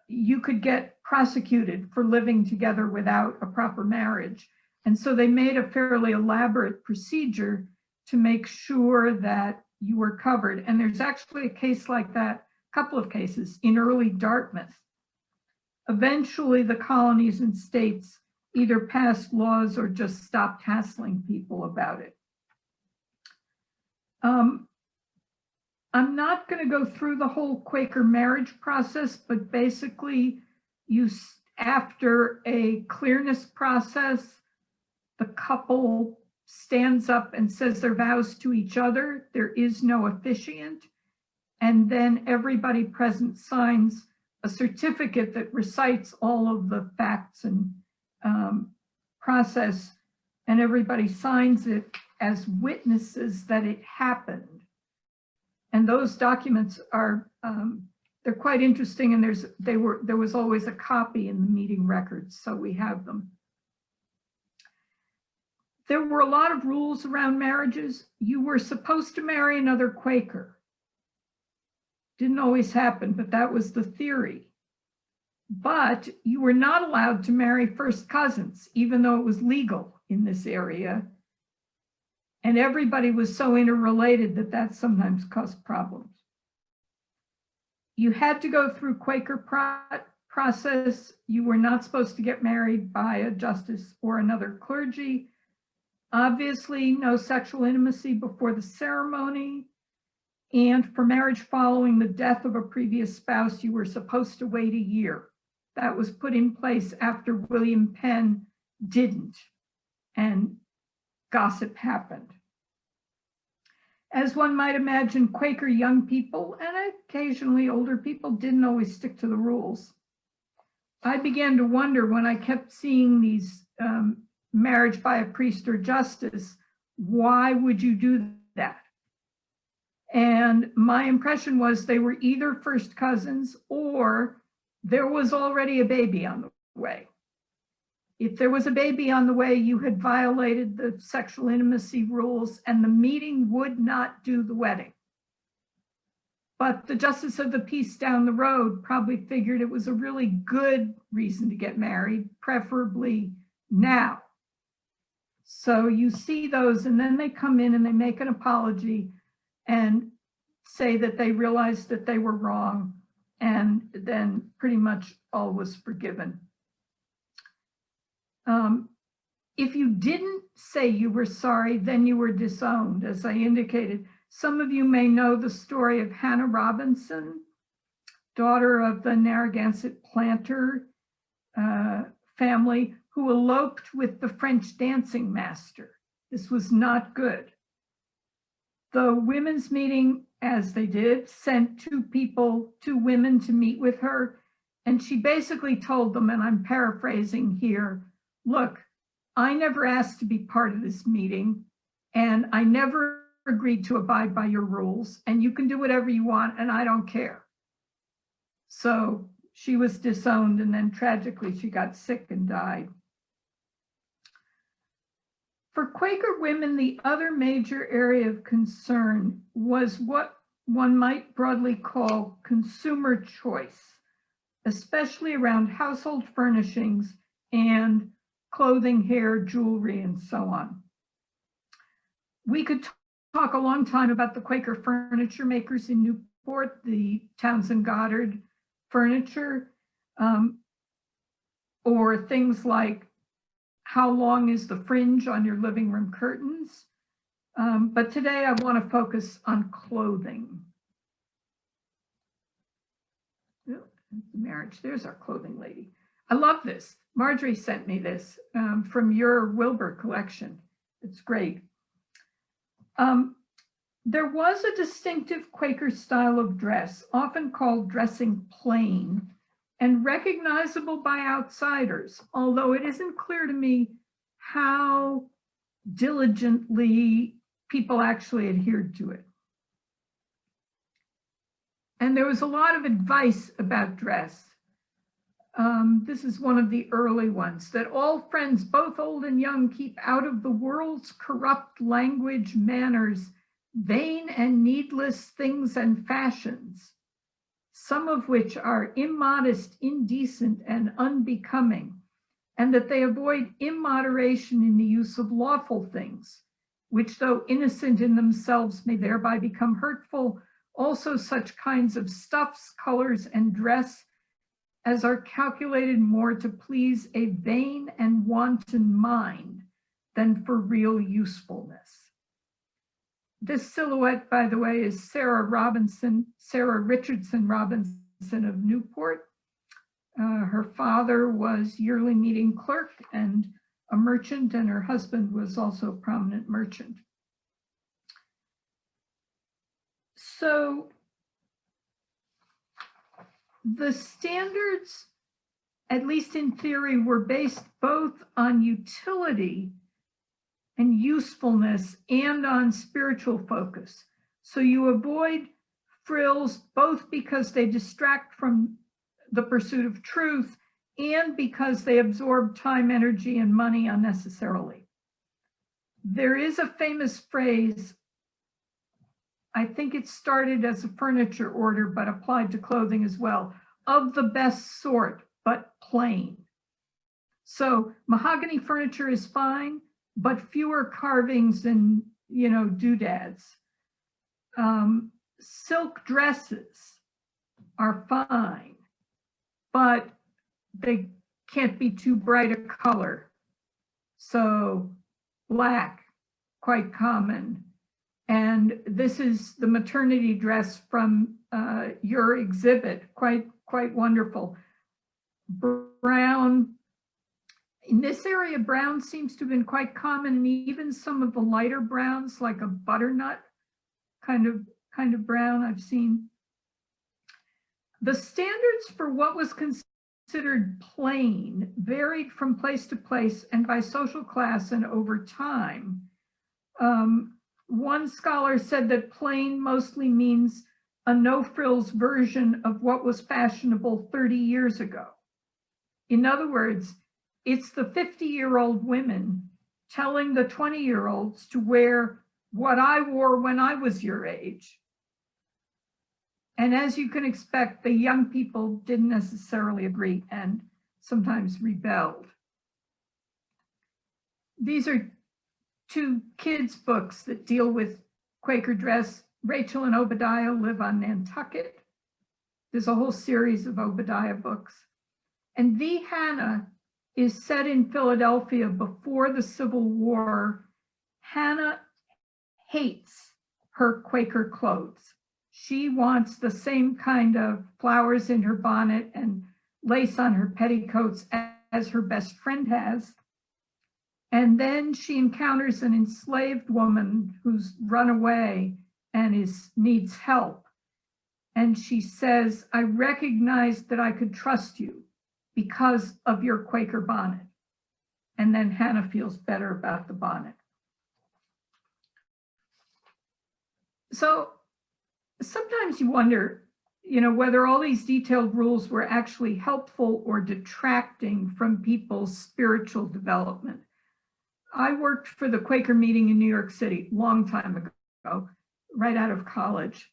[SPEAKER 2] you could get prosecuted for living together without a proper marriage. And so they made a fairly elaborate procedure to make sure that you were covered. And there's actually a case like that, a couple of cases in early Dartmouth. Eventually, the colonies and states either passed laws or just stopped hassling people about it. I'm not going to go through the whole Quaker marriage process, but basically, after a clearness process, the couple stands up and says their vows to each other. There is no officiant. And then everybody present signs a certificate that recites all of the facts and process, and everybody signs it as witnesses that it happened. And those documents are, they're quite interesting, and there was always a copy in the meeting records, so we have them. There were a lot of rules around marriages. You were supposed to marry another Quaker. Didn't always happen, but that was the theory. But you were not allowed to marry first cousins, even though it was legal in this area. And everybody was so interrelated that sometimes caused problems. You had to go through Quaker process. You were not supposed to get married by a justice or another clergy. Obviously, no sexual intimacy before the ceremony. And for marriage following the death of a previous spouse, you were supposed to wait a year. That was put in place after William Penn didn't, and gossip happened. As one might imagine, Quaker young people and occasionally older people didn't always stick to the rules. I began to wonder when I kept seeing these marriage by a priest or justice, why would you do that? And my impression was they were either first cousins or there was already a baby on the way. If there was a baby on the way, you had violated the sexual intimacy rules and the meeting would not do the wedding. But the justice of the peace down the road probably figured it was a really good reason to get married, preferably now. So you see those, and then they come in and they make an apology and say that they realized that they were wrong, and then pretty much all was forgiven. If you didn't say you were sorry, then you were disowned, as I indicated. Some of you may know the story of Hannah Robinson, daughter of the Narragansett planter family, who eloped with the French dancing master. This was not good. The women's meeting, as they did, sent two women to meet with her. And she basically told them, and I'm paraphrasing here, look, I never asked to be part of this meeting, and I never agreed to abide by your rules, and you can do whatever you want, and I don't care. So she was disowned, and then tragically she got sick and died. For Quaker women, the other major area of concern was what one might broadly call consumer choice, especially around household furnishings and clothing, hair, jewelry, and so on. We could talk a long time about the Quaker furniture makers in Newport, the Townsend Goddard furniture, or things like how long is the fringe on your living room curtains? But today I want to focus on clothing. Marriage, there's our clothing lady. I love this. Marjorie sent me this from your Wilbur collection. It's great. There was a distinctive Quaker style of dress, often called dressing plain, and recognizable by outsiders, although it isn't clear to me how diligently people actually adhered to it. And there was a lot of advice about dress. This is one of the early ones, that all friends, both old and young, keep out of the world's corrupt language, manners, vain and needless things and fashions, some of which are immodest, indecent, and unbecoming, and that they avoid immoderation in the use of lawful things, which though innocent in themselves may thereby become hurtful, also such kinds of stuffs, colors, and dress as are calculated more to please a vain and wanton mind than for real usefulness. This silhouette, by the way, is Sarah Richardson Robinson of Newport. Her father was yearly meeting clerk and a merchant, and her husband was also a prominent merchant. So the standards, at least in theory, were based both on utility and usefulness and on spiritual focus. So you avoid frills both because they distract from the pursuit of truth and because they absorb time, energy, and money unnecessarily. There is a famous phrase, I think it started as a furniture order, but applied to clothing as well, of the best sort, but plain. So mahogany furniture is fine, but fewer carvings and, doodads. Silk dresses are fine, but they can't be too bright a color. So black, quite common. And this is the maternity dress from your exhibit, quite wonderful. Brown, in this area, brown seems to have been quite common, and even some of the lighter browns, like a butternut kind of brown I've seen. The standards for what was considered plain varied from place to place and by social class and over time. One scholar said that plain mostly means a no-frills version of what was fashionable 30 years ago. In other words, it's the 50-year-old women telling the 20-year-olds to wear what I wore when I was your age. And as you can expect, the young people didn't necessarily agree and sometimes rebelled. These are two kids' books that deal with Quaker dress. Rachel and Obadiah live on Nantucket. There's a whole series of Obadiah books. And The Hannah is set in Philadelphia before the Civil War. Hannah hates her Quaker clothes. She wants the same kind of flowers in her bonnet and lace on her petticoats as her best friend has. And then she encounters an enslaved woman who's run away and needs help. And she says, I recognized that I could trust you because of your Quaker bonnet. And then Hannah feels better about the bonnet. So sometimes you wonder, whether all these detailed rules were actually helpful or detracting from people's spiritual development. I worked for the Quaker meeting in New York City a long time ago, right out of college.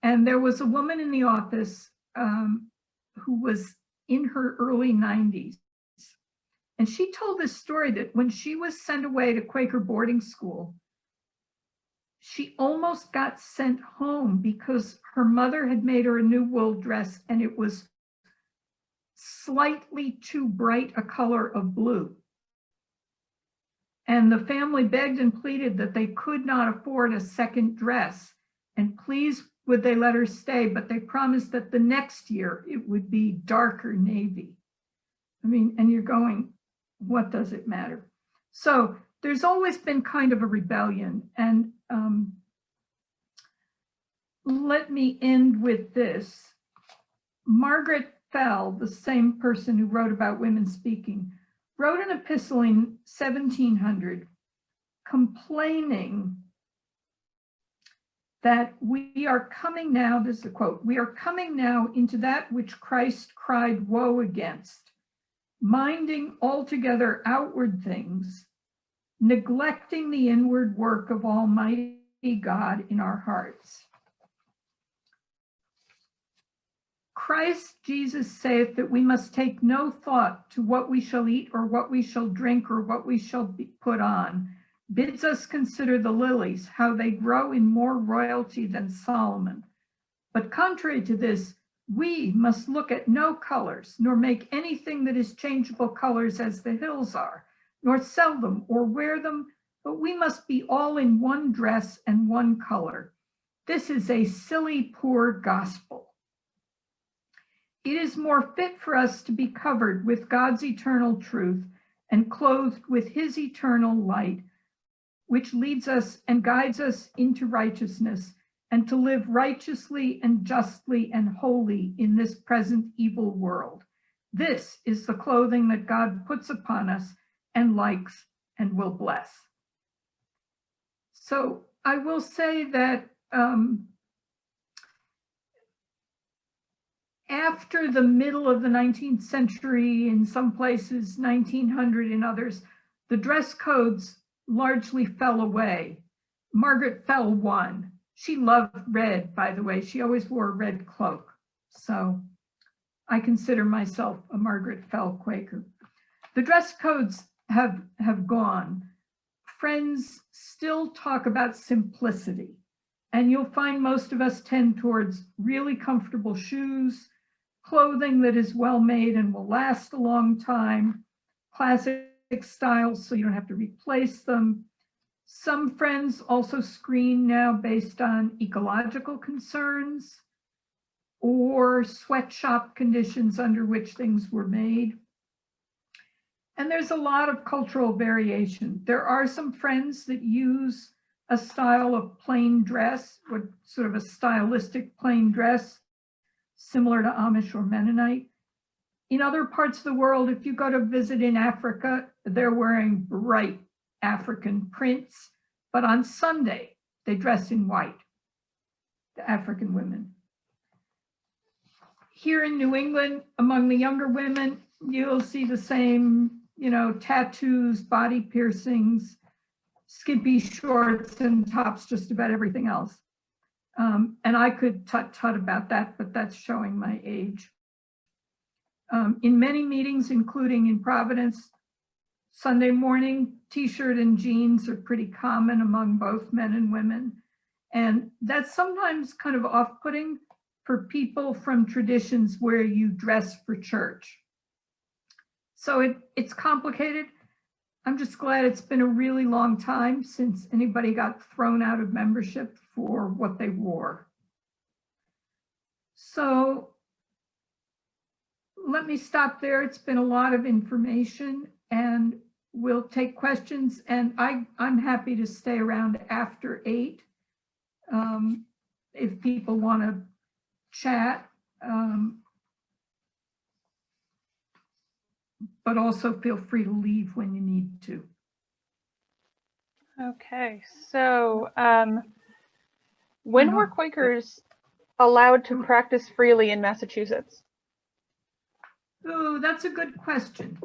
[SPEAKER 2] And there was a woman in the office who was in her early 90s. And she told this story that when she was sent away to Quaker boarding school, she almost got sent home because her mother had made her a new wool dress and it was slightly too bright a color of blue. And the family begged and pleaded that they could not afford a second dress. And please would they let her stay, but they promised that the next year it would be darker navy. And you're going, what does it matter? So there's always been kind of a rebellion. And let me end with this. Margaret Fell, the same person who wrote about women speaking, wrote an epistle in 1700 complaining that we are coming now, this is a quote, we are coming now into that which Christ cried woe against, minding altogether outward things, neglecting the inward work of Almighty God in our hearts. Christ Jesus saith that we must take no thought to what we shall eat or what we shall drink or what we shall put on. Bids us consider the lilies, how they grow in more royalty than Solomon. But contrary to this, we must look at no colors, nor make anything that is changeable colors as the hills are, nor sell them or wear them, but we must be all in one dress and one color. This is a silly, poor gospel. It is more fit for us to be covered with God's eternal truth and clothed with his eternal light, which leads us and guides us into righteousness, and to live righteously and justly and wholly in this present evil world. This is the clothing that God puts upon us and likes and will bless. So I will say that after the middle of the 19th century, in some places 1900 in others, the dress codes largely fell away. Margaret Fell won. She loved red, by the way. She always wore a red cloak. So I consider myself a Margaret Fell Quaker. The dress codes have gone. Friends still talk about simplicity, and you'll find most of us tend towards really comfortable shoes, clothing that is well made and will last a long time, classic styles so you don't have to replace them. Some friends also screen now based on ecological concerns or sweatshop conditions under which things were made. And there's a lot of cultural variation. There are some friends that use a style of plain dress, what sort of a stylistic plain dress, similar to Amish or Mennonite. In other parts of the world, if you go to visit in Africa, they're wearing bright African prints, but on Sunday, they dress in white, the African women. Here in New England, among the younger women, you'll see the same, tattoos, body piercings, skimpy shorts and tops, just about everything else. And I could tut about that, but that's showing my age. In many meetings, including in Providence, Sunday morning, t-shirt and jeans are pretty common among both men and women. And that's sometimes kind of off-putting for people from traditions where you dress for church. So it's complicated. I'm just glad it's been a really long time since anybody got thrown out of membership for what they wore. So let me stop there. It's been a lot of information, and we'll take questions, and I'm happy to stay around after 8 if people want to chat, but also feel free to leave when you need to.
[SPEAKER 3] Okay, so when were Quakers allowed to practice freely in Massachusetts?
[SPEAKER 2] Oh, that's a good question.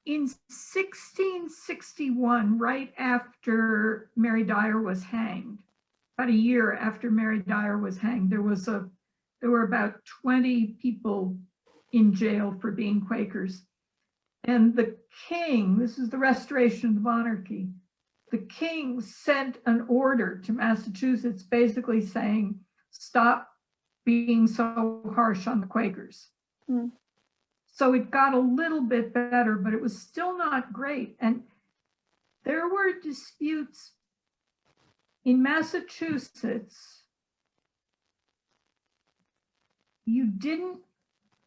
[SPEAKER 2] In 1661, right after Mary Dyer was hanged, about a year after Mary Dyer was hanged, there were about 20 people in jail for being Quakers. And the king, this is the restoration of the monarchy, the king sent an order to Massachusetts basically saying, stop being so harsh on the Quakers. Mm. So it got a little bit better, but it was still not great. And there were disputes in Massachusetts. You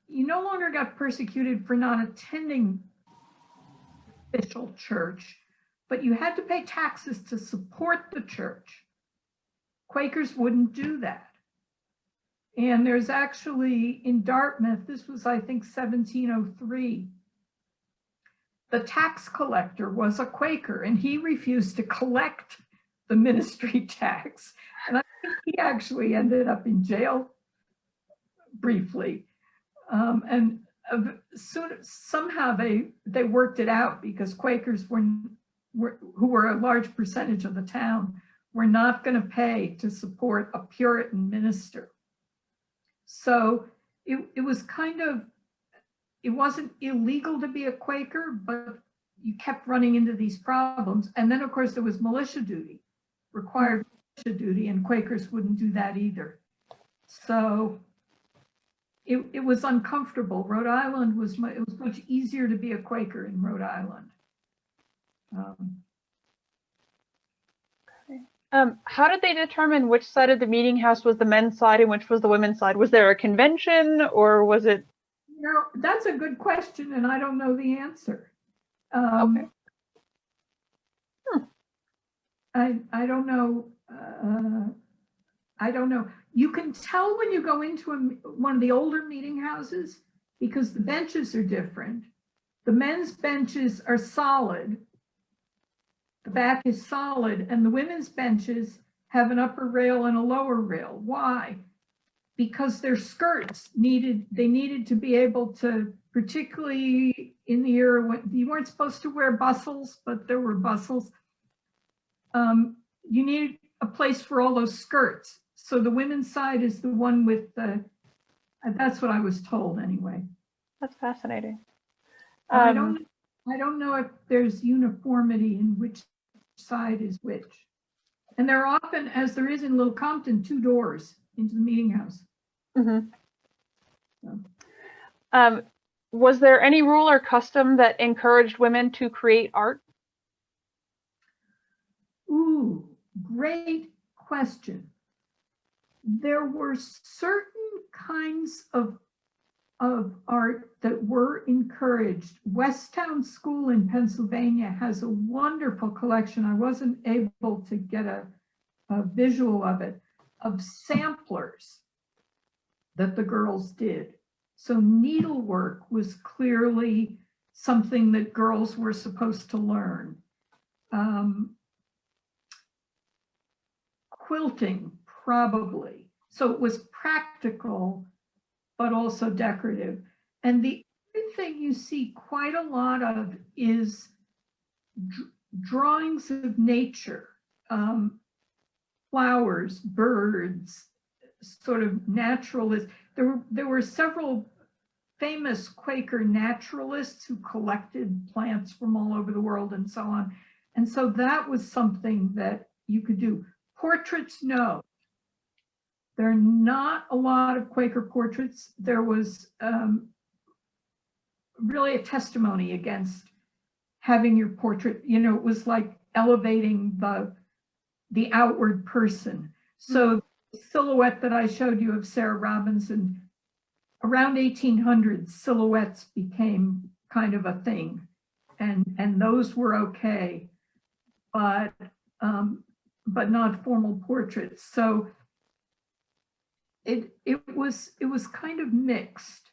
[SPEAKER 2] no longer got persecuted for not attending official church, but you had to pay taxes to support the church. Quakers wouldn't do that. And there's actually in Dartmouth, this was, I think, 1703, the tax collector was a Quaker, and he refused to collect the ministry tax. And I think he actually ended up in jail briefly. And somehow they worked it out, because Quakers who were a large percentage of the town, were not going to pay to support a Puritan minister. So it was kind of, it wasn't illegal to be a Quaker, but you kept running into these problems. And then, of course, there was militia duty, required militia duty, and Quakers wouldn't do that either. So it was uncomfortable. Rhode Island was it was much easier to be a Quaker in Rhode Island.
[SPEAKER 3] How did they determine which side of the meeting house was the men's side and which was the women's side? Was there a convention, or was it?
[SPEAKER 2] No, that's a good question, and I don't know the answer.
[SPEAKER 3] Okay.
[SPEAKER 2] I don't know. I don't know. You can tell when you go into one of the older meeting houses because the benches are different. The men's benches are solid. The back is solid, and the women's benches have an upper rail and a lower rail. Why? Because their skirts needed to be able to, particularly in the era when you weren't supposed to wear bustles, but there were bustles. You needed a place for all those skirts. So the women's side is the one with the, that's what I was told anyway.
[SPEAKER 3] That's fascinating.
[SPEAKER 2] I don't know if there's uniformity in which side is which. And there are often, as there is in Little Compton, 2 doors into the meeting house.
[SPEAKER 3] Mm-hmm.
[SPEAKER 2] So.
[SPEAKER 3] Was there any rule or custom that encouraged women to create art?
[SPEAKER 2] Ooh, great question. There were certain kinds of art that were encouraged. Westtown School in Pennsylvania has a wonderful collection. I wasn't able to get a visual of it, of samplers that the girls did. So needlework was clearly something that girls were supposed to learn. Quilting, probably. So it was practical, but also decorative. And the other thing you see quite a lot of is drawings of nature, flowers, birds, sort of naturalist. There were several famous Quaker naturalists who collected plants from all over the world and so on. And so that was something that you could do. Portraits, no. There are not a lot of Quaker portraits. There was really a testimony against having your portrait, you know, it was like elevating the outward person. So the silhouette that I showed you of Sarah Robinson, around 1800, silhouettes became kind of a thing, and those were okay, but not formal portraits. So it was kind of mixed.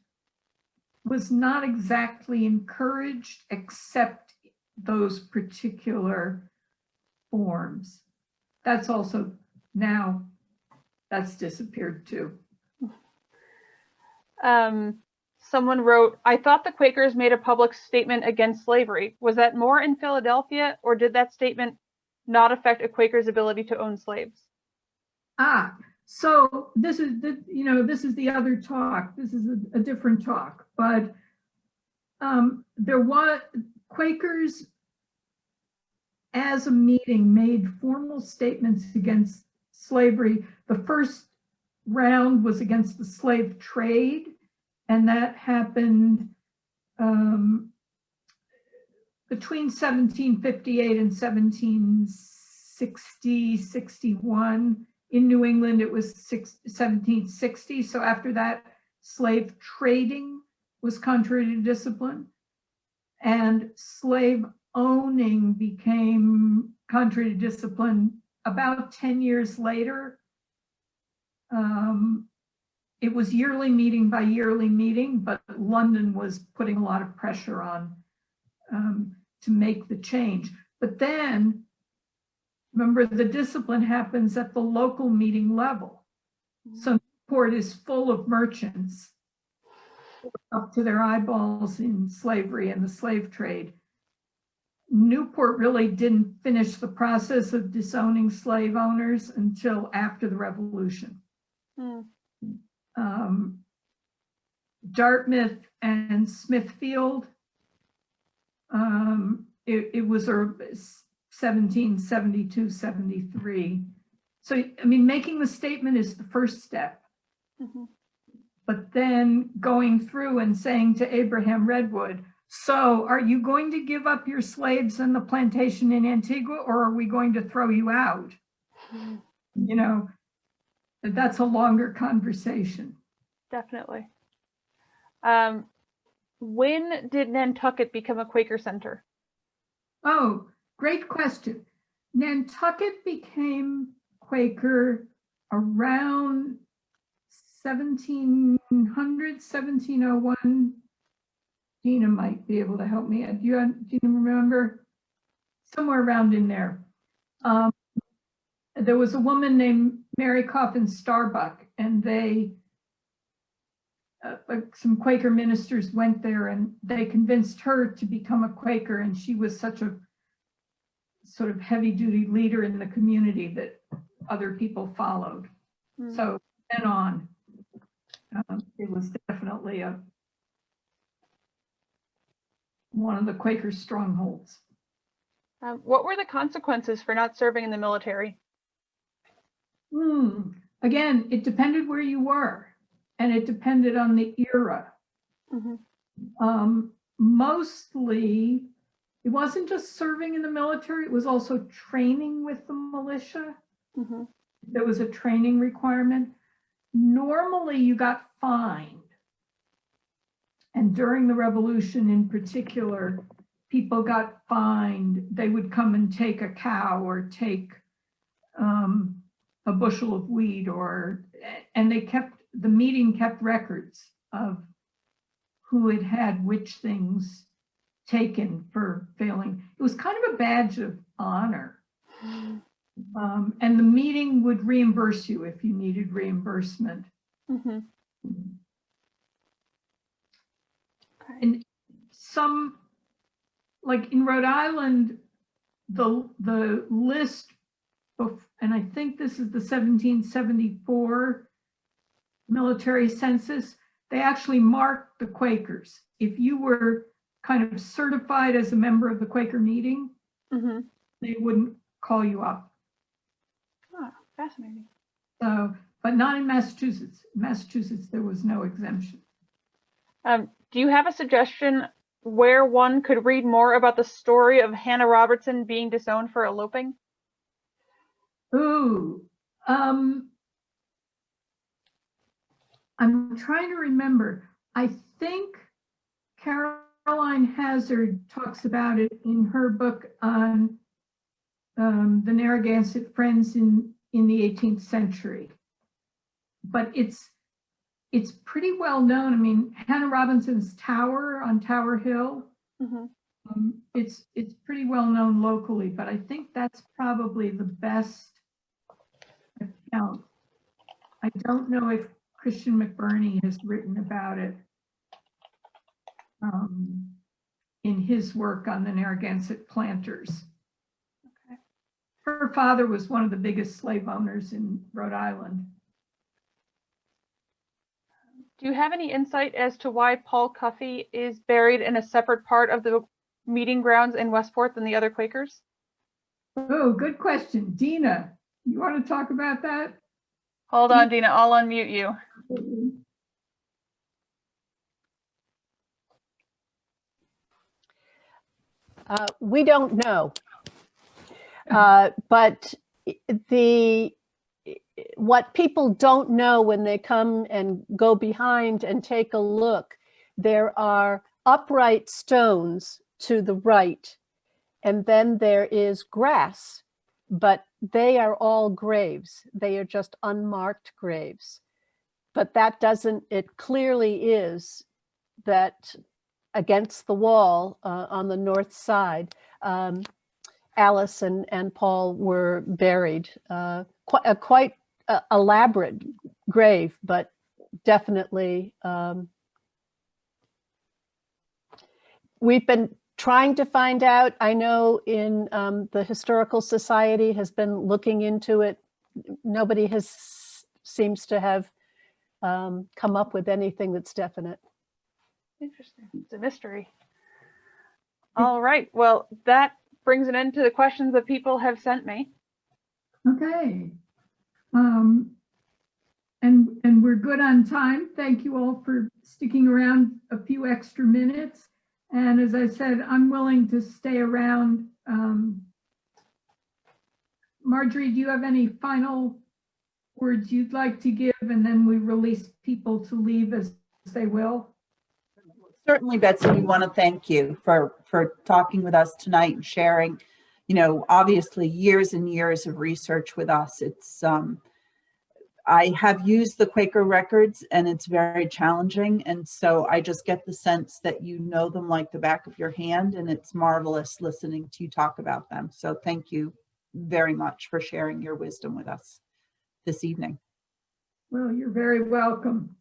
[SPEAKER 2] Was not exactly encouraged except those particular forms. That's also now that's disappeared too.
[SPEAKER 3] Someone wrote, I thought the Quakers made a public statement against slavery. Was that more in Philadelphia, or did that statement not affect a Quaker's ability to own slaves?
[SPEAKER 2] So this is the other talk. This is a different talk, but there was Quakers as a meeting made formal statements against slavery. The first round was against the slave trade, and that happened between 1758 and 1760, 61. In New England, it was 1760. So after that, slave trading was contrary to discipline, and slave owning became contrary to discipline about 10 years later. It was yearly meeting by yearly meeting, but London was putting a lot of pressure on to make the change. But then, remember, the discipline happens at the local meeting level. So Newport is full of merchants up to their eyeballs in slavery and the slave trade. Newport really didn't finish the process of disowning slave owners until after the Revolution. Dartmouth and Smithfield, it was 1772, 73. So, I mean, making the statement is the first step. But then going through and saying to Abraham Redwood, so are you going to give up your slaves and the plantation in Antigua, or are we going to throw you out? You know, that's a longer conversation.
[SPEAKER 3] Definitely. When did Nantucket become a Quaker center?
[SPEAKER 2] Oh, great question. Nantucket became Quaker around 1700, 1701. Dina might be able to help me. Do you remember? Somewhere around in there. There was a woman named Mary Coffin Starbuck, and they, some Quaker ministers went there and they convinced her to become a Quaker, and she was such a sort of heavy-duty leader in the community that other people followed. So then on, it was definitely one of the Quaker strongholds.
[SPEAKER 3] What were the consequences for not serving in the military?
[SPEAKER 2] Again, it depended where you were, and it depended on the era. Mostly, it wasn't just serving in the military, it was also training with the militia. There was a training requirement. Normally, you got fined. And during the Revolution in particular, people got fined. They would come and take a cow or take a bushel of wheat, and the meeting kept records of who had had which things taken for failing. It was kind of a badge of honor. And the meeting would reimburse you if you needed reimbursement. And some, like in Rhode Island, the list of, and I think this is the 1774 military census, they actually marked the Quakers. If you were kind of certified as a member of the Quaker meeting, they wouldn't call you up.
[SPEAKER 3] Oh, fascinating.
[SPEAKER 2] So, but not in Massachusetts. In Massachusetts, there was no exemption.
[SPEAKER 3] Do you have a suggestion where one could read more about the story of Hannah Robertson being disowned for eloping?
[SPEAKER 2] Ooh, I'm trying to remember. I think Caroline Hazard talks about it in her book on the Narragansett Friends in the 18th century. But it's pretty well known. I mean, Hannah Robinson's Tower on Tower Hill, it's pretty well known locally, but I think that's probably the best account. I don't know if Christian McBurney has written about it in his work on the Narragansett planters. Her father was one of the biggest slave owners in Rhode Island.
[SPEAKER 3] Do you have any insight as to why Paul Cuffey is buried in a separate part of the meeting grounds in Westport than the other Quakers?
[SPEAKER 2] Oh, good question. Dina, you want to talk about that?
[SPEAKER 3] Hold on, Dina, I'll unmute you.
[SPEAKER 4] We don't know. But what people don't know when they come and go behind and take a look, there are upright stones to the right, and then there is grass, but they are all graves. They are just unmarked graves. But that doesn't, it clearly is that against the wall on the north side, Alice and Paul were buried. Quite elaborate grave, but definitely we've been trying to find out. I know in the Historical Society has been looking into it. Nobody seems to have come up with anything that's definite.
[SPEAKER 3] Interesting. It's a mystery. All right. Well, that brings an end to the questions that people have sent me.
[SPEAKER 2] Okay. And we're good on time. Thank you all for sticking around a few extra minutes. And as I said, I'm willing to stay around. Marjorie, do you have any final words you'd like to give? And then we release people to leave as they will.
[SPEAKER 1] Certainly, Betsy, we want to thank you for talking with us tonight and sharing, obviously years and years of research with us. It's I have used the Quaker records and it's very challenging. And so I just get the sense that you know them like the back of your hand, and it's marvelous listening to you talk about them. So thank you very much for sharing your wisdom with us this evening.
[SPEAKER 2] Well, you're very welcome.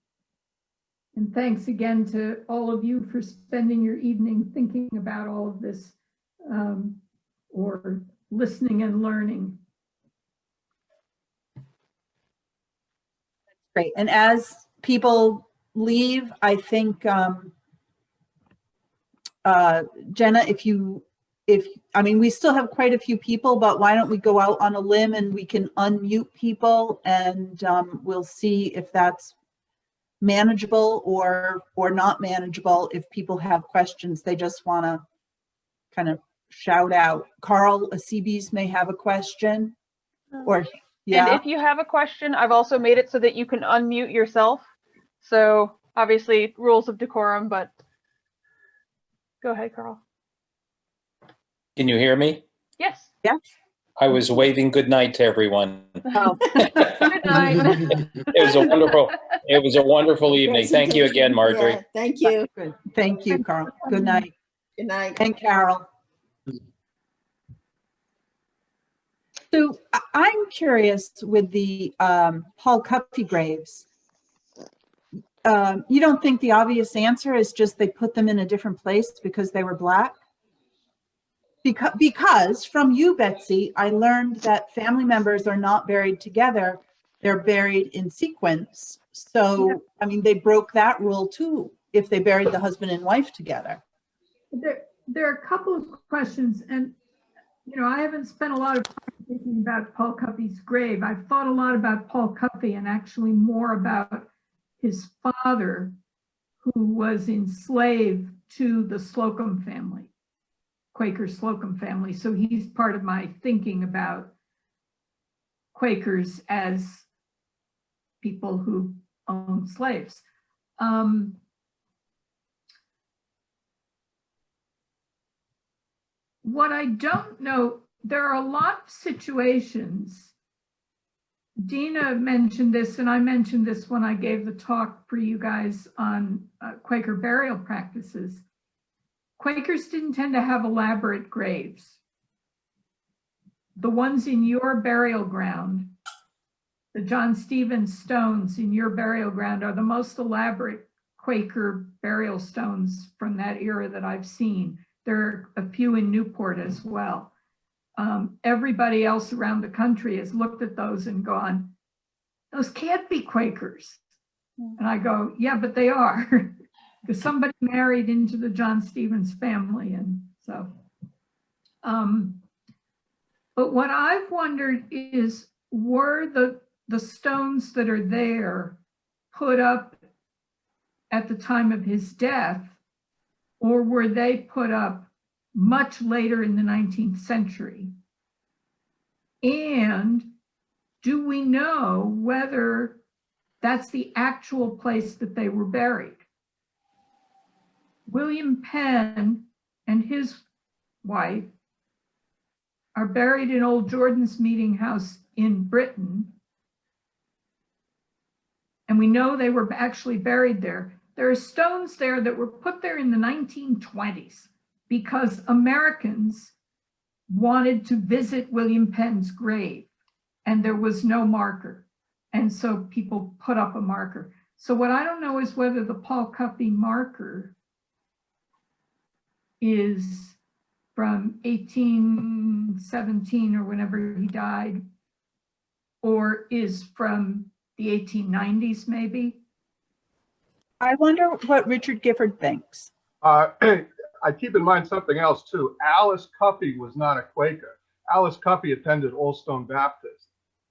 [SPEAKER 2] And thanks again to all of you for spending your evening thinking about all of this, or listening and learning.
[SPEAKER 1] Great. And as people leave, I think, Jenna, we still have quite a few people, but why don't we go out on a limb and we can unmute people, and we'll see if that's manageable or not manageable. If people have questions, they just want to kind of shout out. Carl Acebes may have a question, or yeah.
[SPEAKER 3] And if you have a question, I've also made it so that you can unmute yourself. So obviously rules of decorum, but go ahead, Carl.
[SPEAKER 5] Can you hear me?
[SPEAKER 3] Yes.
[SPEAKER 1] Yes.
[SPEAKER 5] I was waving good night to everyone.
[SPEAKER 3] Oh. Good night.
[SPEAKER 5] It was a wonderful evening. Thank you again, Marjorie.
[SPEAKER 6] Yeah, thank you.
[SPEAKER 1] Good. Thank you, Carl. Good night.
[SPEAKER 6] Good night.
[SPEAKER 1] And Carol. So I'm curious with the Paul Cuffey graves. You don't think the obvious answer is just they put them in a different place because they were Black? Because from you, Betsy, I learned that family members are not buried together. They're buried in sequence. So, I mean, they broke that rule too, if they buried the husband and wife together.
[SPEAKER 2] There are a couple of questions, and I haven't spent a lot of time thinking about Paul Cuffey's grave. I've thought a lot about Paul Cuffey and actually more about his father, who was enslaved to the Slocum family, Quaker Slocum family. So he's part of my thinking about Quakers as people who own slaves. What I don't know, there are a lot of situations. Dina mentioned this, and I mentioned this when I gave the talk for you guys on Quaker burial practices. Quakers didn't tend to have elaborate graves. The ones in your burial ground, the John Stevens stones in your burial ground, are the most elaborate Quaker burial stones from that era that I've seen. There are a few in Newport as well. Everybody else around the country has looked at those and gone, those can't be Quakers. And I go, yeah, but they are. Because somebody married into the John Stevens family. And so, but what I've wondered is, were the stones that are there put up at the time of his death, or were they put up much later in the 19th century? And do we know whether that's the actual place that they were buried? William Penn and his wife are buried in Old Jordan's Meetinghouse in Britain. And we know they were actually buried there. There are stones there that were put there in the 1920s because Americans wanted to visit William Penn's grave, and there was no marker. And so people put up a marker. So what I don't know is whether the Paul Cuffey marker is from 1817 or whenever he died, or is from the 1890s maybe.
[SPEAKER 1] I wonder what Richard Gifford thinks.
[SPEAKER 6] I keep in mind something else too. Alice Cuffey was not a Quaker. Alice Cuffey attended Old Stone Baptist,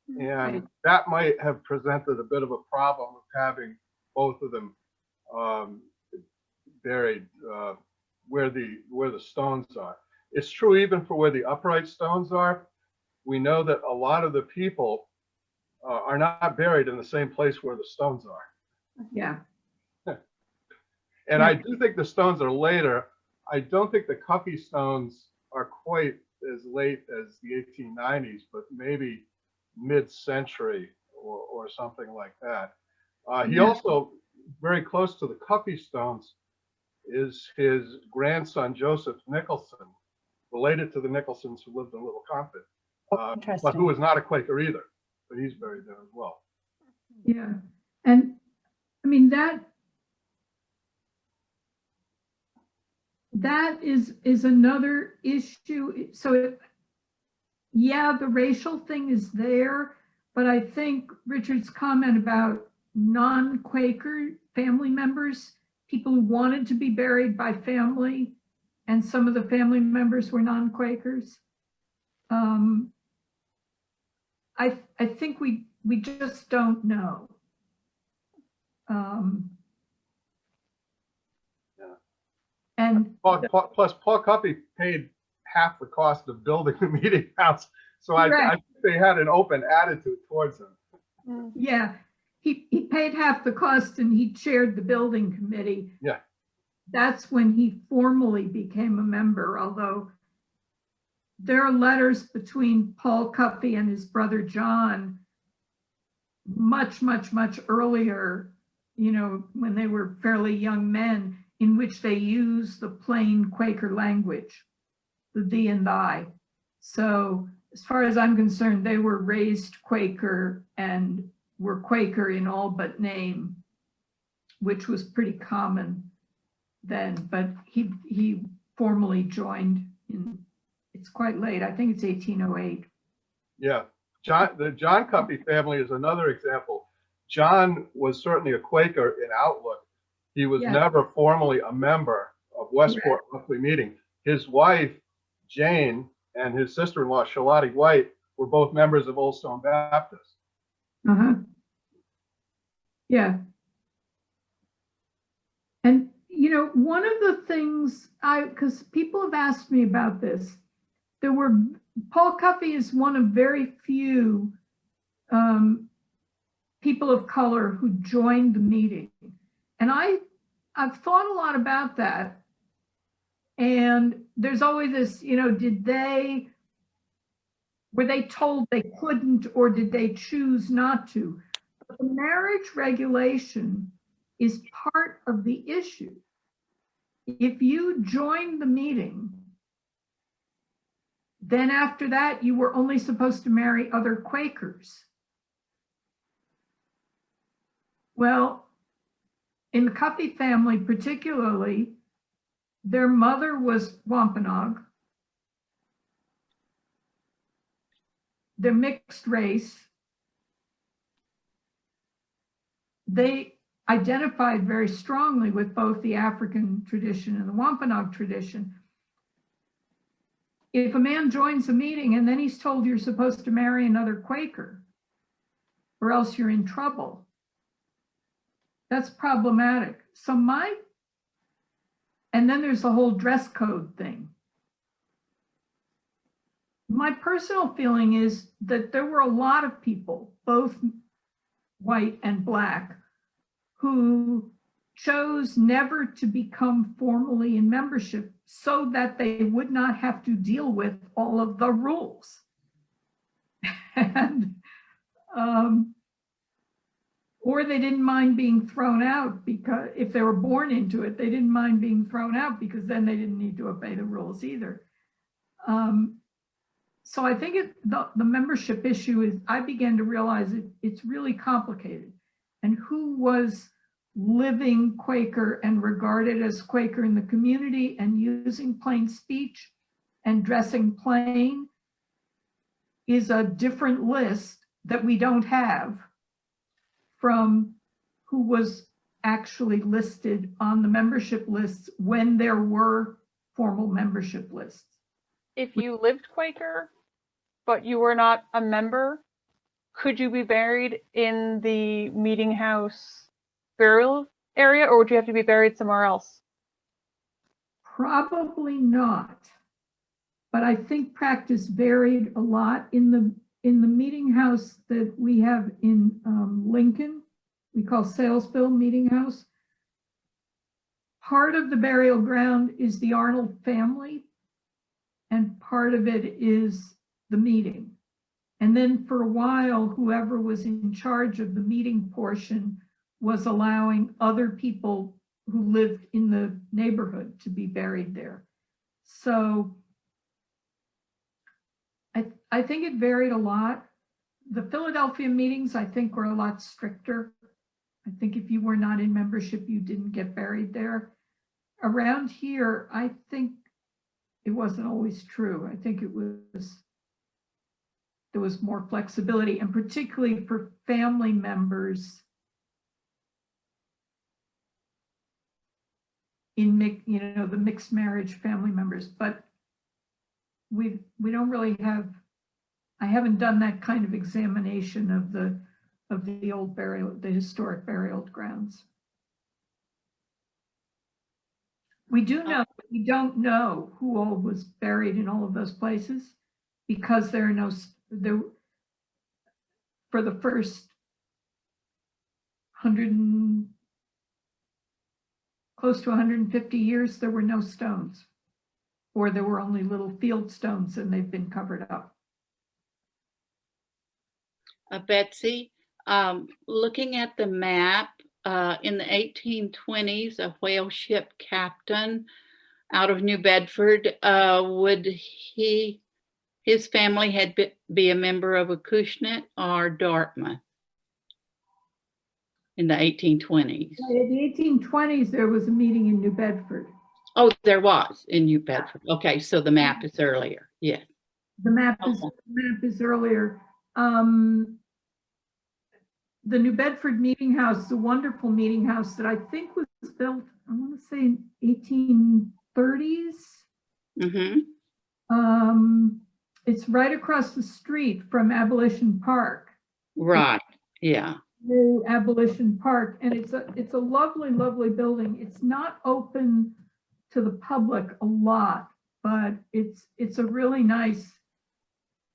[SPEAKER 6] and
[SPEAKER 2] Right.
[SPEAKER 6] that might have presented a bit of a problem with having both of them buried where the stones are. It's true even for where the upright stones are. We know that a lot of the people are not buried in the same place where the stones are.
[SPEAKER 2] Yeah.
[SPEAKER 6] And
[SPEAKER 2] Yeah.
[SPEAKER 6] I do think the stones are later. I don't think the Cuffey stones are quite as late as the 1890s, but maybe mid-century or something like that. He
[SPEAKER 2] Yeah.
[SPEAKER 6] also, very close to the Cuffey stones, is his grandson, Joseph Nicholson, related to the Nicholsons who lived in Little Compton, but who
[SPEAKER 1] Interesting.
[SPEAKER 6] was not a Quaker either, but he's buried there as well.
[SPEAKER 2] Yeah. And I mean, that is another issue. So yeah, the racial thing is there, but I think Richard's comment about non-Quaker family members, people who wanted to be buried by family, and some of the family members were non-Quakers. I think we just don't know. And
[SPEAKER 6] Plus, Paul Cuppy paid half the cost of building the meeting house, so I
[SPEAKER 2] Correct.
[SPEAKER 6] think they had an open attitude towards him.
[SPEAKER 2] yeah, he paid half the cost and he chaired the building committee.
[SPEAKER 6] Yeah.
[SPEAKER 2] That's when he formally became a member, although there are letters between Paul Cuffey and his brother John much earlier, you know, when they were fairly young men, in which they use the plain Quaker language, the thee and thy. So as far as I'm concerned, they were raised Quaker and were Quaker in all but name, which was pretty common then, but he formally joined in, it's quite late, I think it's 1808.
[SPEAKER 6] Yeah, the John Cuppy family is another example. John was certainly a Quaker in outlook. He was
[SPEAKER 2] Yeah.
[SPEAKER 6] never formally a member of Westport monthly meeting. His wife, Jane, and his sister-in-law, Charlotte White, were both members of Old Stone Baptist.
[SPEAKER 2] Yeah. And, you know, one of the things because people have asked me about this, Paul Cuffey is one of very few people of color who joined the meeting. And I've thought a lot about that. And there's always this, you know, were they told they couldn't, or did they choose not to? But the marriage regulation is part of the issue. If you joined the meeting, then after that, you were only supposed to marry other Quakers. Well, in the Cuffey family particularly, their mother was Wampanoag. They're mixed race. They identified very strongly with both the African tradition and the Wampanoag tradition. If a man joins a meeting and then he's told you're supposed to marry another Quaker, or else you're in trouble, that's problematic. So and then there's the whole dress code thing. My personal feeling is that there were a lot of people, both white and black, who chose never to become formally in membership so that they would not have to deal with all of the rules. And or they didn't mind being thrown out, because if they were born into it, they didn't mind being thrown out because then they didn't need to obey the rules either. So I think the membership issue is, I began to realize it's really complicated. And who was living Quaker and regarded as Quaker in the community and using plain speech and dressing plain is a different list that we don't have from who was actually listed on the membership lists when there were formal membership lists.
[SPEAKER 3] If you lived Quaker, but you were not a member, could you be buried in the Meetinghouse burial area, or would you have to be buried somewhere else?
[SPEAKER 2] Probably not. But I think practice varied a lot in the Meetinghouse that we have in Lincoln. We call Salesville Meetinghouse. Part of the burial ground is the Arnold family, and part of it is the meeting. And then for a while, whoever was in charge of the meeting portion was allowing other people who lived in the neighborhood to be buried there. So I think it varied a lot. The Philadelphia meetings, I think, were a lot stricter. I think if you were not in membership, you didn't get buried there. Around here, I think it wasn't always true. I think there was more flexibility, and particularly for family members in the mixed marriage family members. But we don't really have, I haven't done that kind of examination of the old burial, the historic burial grounds. We do know, we don't know who all was buried in all of those places because there are no, for the first close to 150 years, there were no stones, or there were only little field stones and they've been covered up.
[SPEAKER 7] Betsy, looking at the map, in the 1820s, a whale ship captain out of New Bedford, would his family be a member of Acushnet or Dartmouth in the 1820s?
[SPEAKER 2] In the 1820s, there was a meeting in New Bedford.
[SPEAKER 7] Oh, there was in New Bedford. Okay, so the map is earlier. Yeah.
[SPEAKER 2] The map is earlier. The New Bedford Meetinghouse is a wonderful meeting house that I think was built, I want to say in 1830s.
[SPEAKER 7] Mm-hmm.
[SPEAKER 2] It's right across the street from Abolition Park.
[SPEAKER 7] Right. Yeah.
[SPEAKER 2] New Abolition Park, and it's a lovely, lovely building. It's not open to the public a lot, but it's a really nice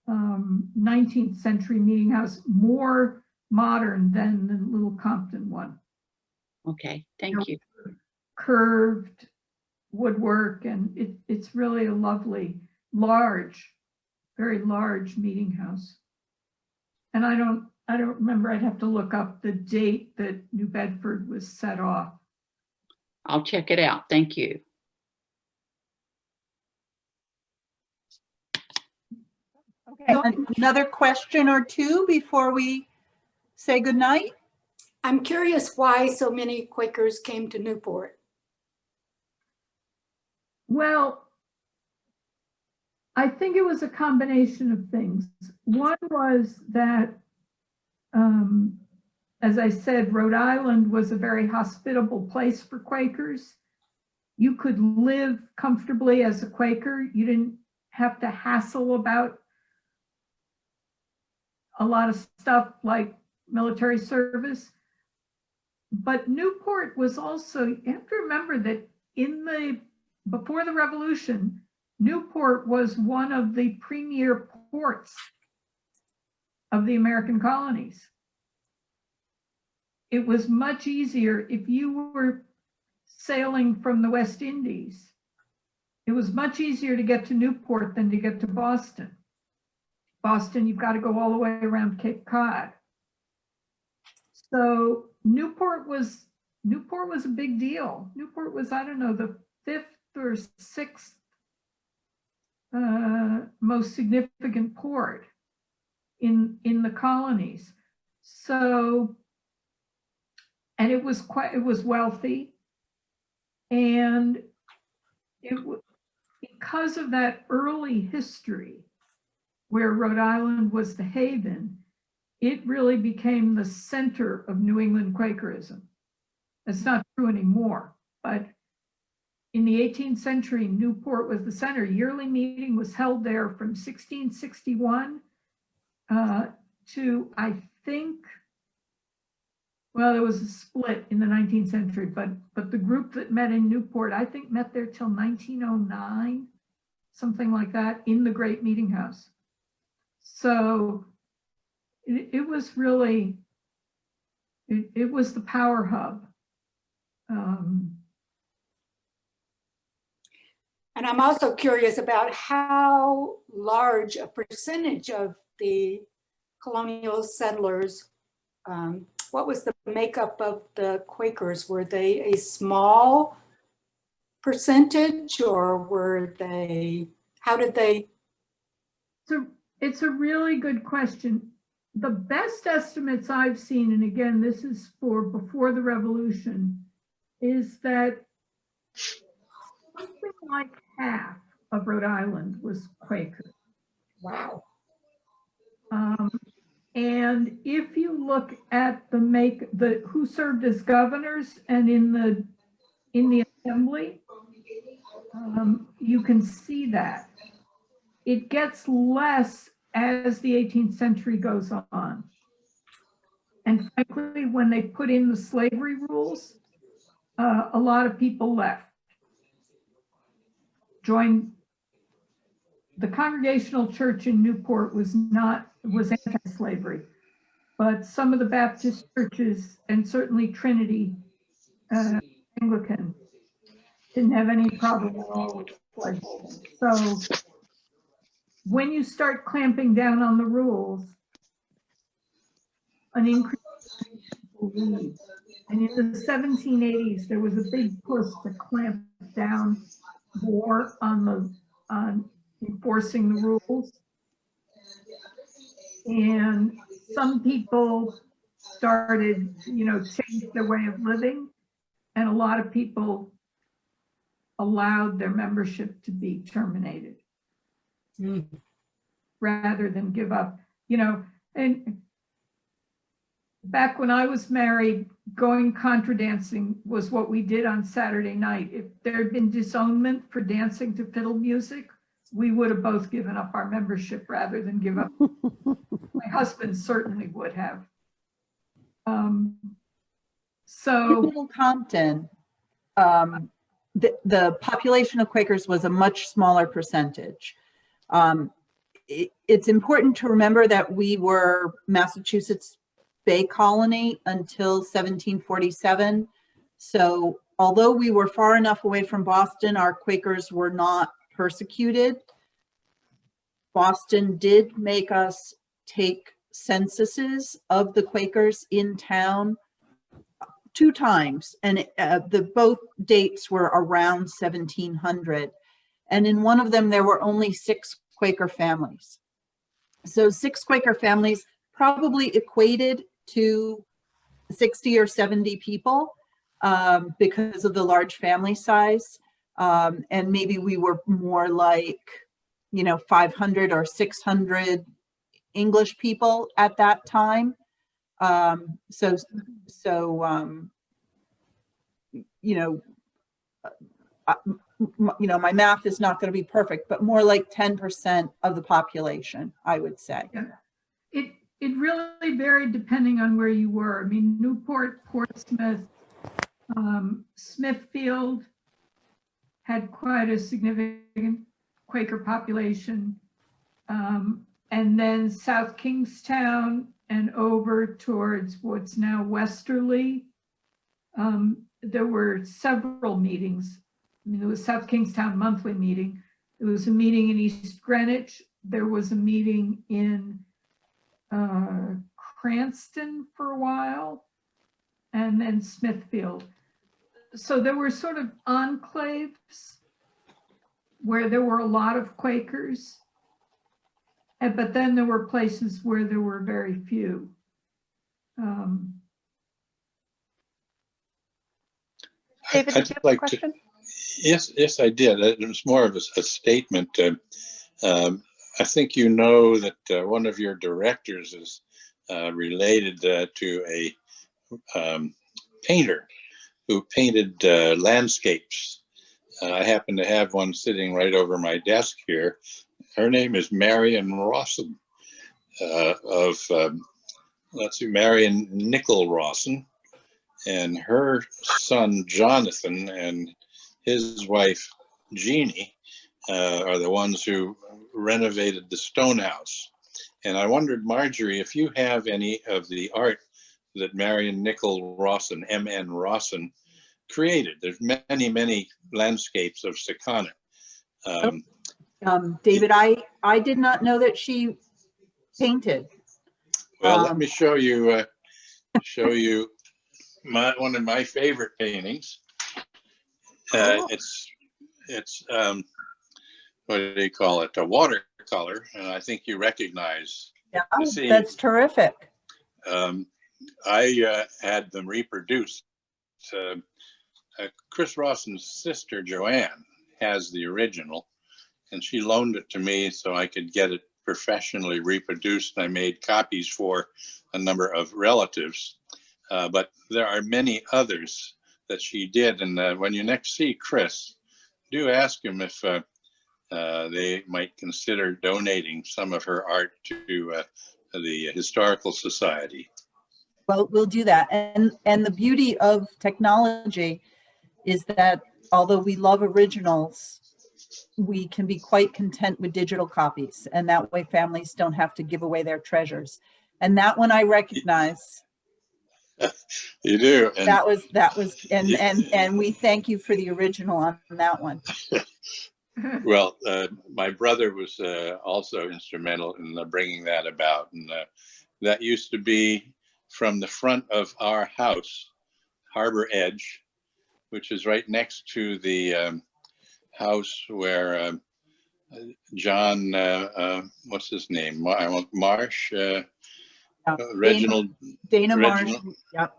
[SPEAKER 2] 19th century meeting house, more modern than the Little Compton one.
[SPEAKER 7] Okay, thank you.
[SPEAKER 2] Curved woodwork, and it's really a lovely, large, very large meeting house. And I don't remember, I'd have to look up the date that New Bedford was set off.
[SPEAKER 7] I'll check it out. Thank you.
[SPEAKER 1] Okay, another question or two before we say goodnight?
[SPEAKER 8] I'm curious why so many Quakers came to Newport.
[SPEAKER 2] Well, I think it was a combination of things. One was that, as I said, Rhode Island was a very hospitable place for Quakers. You could live comfortably as a Quaker. You didn't have to hassle about a lot of stuff like military service. But Newport was also, you have to remember that before the Revolution, Newport was one of the premier ports of the American colonies. It was much easier if you were sailing from the West Indies. It was much easier to get to Newport than to get to Boston. Boston, you've got to go all the way around Cape Cod. So Newport was a big deal. Newport was, I don't know, the 5th or 6th most significant port in the colonies. So, and it was wealthy. And because of that early history where Rhode Island was the haven, it really became the center of New England Quakerism. That's not true anymore, but in the 18th century, Newport was the center. Yearly meeting was held there from 1661 to, I think, well, there was a split in the 19th century, but the group that met in Newport, I think, met there till 1909, something like that, in the Great Meetinghouse. So it was really, it was the power hub.
[SPEAKER 8] And I'm also curious about how large a percentage of the colonial settlers, what was the makeup of the Quakers? Were they a small percentage, or were they, how did they?
[SPEAKER 2] So it's a really good question. The best estimates I've seen, and again, this is for before the Revolution, is that something like half of Rhode Island was Quaker.
[SPEAKER 8] Wow.
[SPEAKER 2] And if you look at the who served as governors and in the assembly, you can see that it gets less as the 18th century goes on. And frankly, when they put in the slavery rules, a lot of people left. Joined the Congregational Church in Newport was anti-slavery, but some of the Baptist churches and certainly Trinity Anglican didn't have any problem at all with slaveholding. So when you start clamping down on the rules, an increase in people leave. And in the 1780s, there was a big push to clamp down more on enforcing the rules. And some people started, change their way of living, and a lot of people allowed their membership to be terminated rather than give up, and back when I was married, going contra dancing was what we did on Saturday night. If there had been disownment for dancing to fiddle music, we would have both given up our membership rather than give up. My husband certainly would have.
[SPEAKER 1] In
[SPEAKER 2] So
[SPEAKER 1] Little Compton, the population of Quakers was a much smaller percentage. It's important to remember that we were Massachusetts Bay Colony until 1747. So although we were far enough away from Boston, our Quakers were not persecuted. Boston did make us take censuses of the Quakers in town 2 times, and both dates were around 1700. And in one of them, there were only 6 Quaker families. So 6 Quaker families probably equated to 60 or 70 people because of the large family size. And maybe we were more like, 500 or 600 English people at that time. My math is not going to be perfect, but more like 10% of the population, I would say.
[SPEAKER 2] yeah, it really varied depending on where you were. I mean, Newport, Portsmouth, Smithfield had quite a significant Quaker population. And then South Kingstown and over towards what's now Westerly, there were several meetings. I mean, there was South Kingstown monthly meeting. There was a meeting in East Greenwich. There was a meeting in Cranston for a while, and then Smithfield. So there were sort of enclaves where there were a lot of Quakers, but then there were places where there were very few.
[SPEAKER 3] David, did you have a question?
[SPEAKER 9] Yes, I did. It was more of a statement. I think you know that one of your directors is related to a painter who painted landscapes. I happen to have one sitting right over my desk here. Her name is Marion Rawson let's see, Marion Nickel Rawson, and her son Jonathan and his wife Jeannie are the ones who renovated the stone house. And I wondered, Marjorie, if you have any of the art that Marion Nickel Rawson, M.N. Rawson, created. There's many, many landscapes of Secana.
[SPEAKER 1] David, I did not know that she painted.
[SPEAKER 9] Well, let me show you one of my favorite paintings. It's what do you call it? A watercolor, and I think you recognize.
[SPEAKER 1] Yeah,
[SPEAKER 9] see,
[SPEAKER 1] that's terrific.
[SPEAKER 9] I had them reproduced. Chris Rawson's sister Joanne has the original, and she loaned it to me so I could get it professionally reproduced. I made copies for a number of relatives, but there are many others that she did. And when you next see Chris, do ask him if they might consider donating some of her art to the Historical Society.
[SPEAKER 1] Well, we'll do that. And the beauty of technology is that although we love originals, we can be quite content with digital copies, and that way families don't have to give away their treasures. And that one I recognize.
[SPEAKER 9] You do. And
[SPEAKER 1] that was and we thank you for the original on that one.
[SPEAKER 9] Well, my brother was also instrumental in bringing that about, and that used to be from the front of our house, Harbor Edge, which is right next to the house where John, what's his name? Marsh, Reginald.
[SPEAKER 1] Dana
[SPEAKER 9] Reginald,
[SPEAKER 1] Marsh, yep.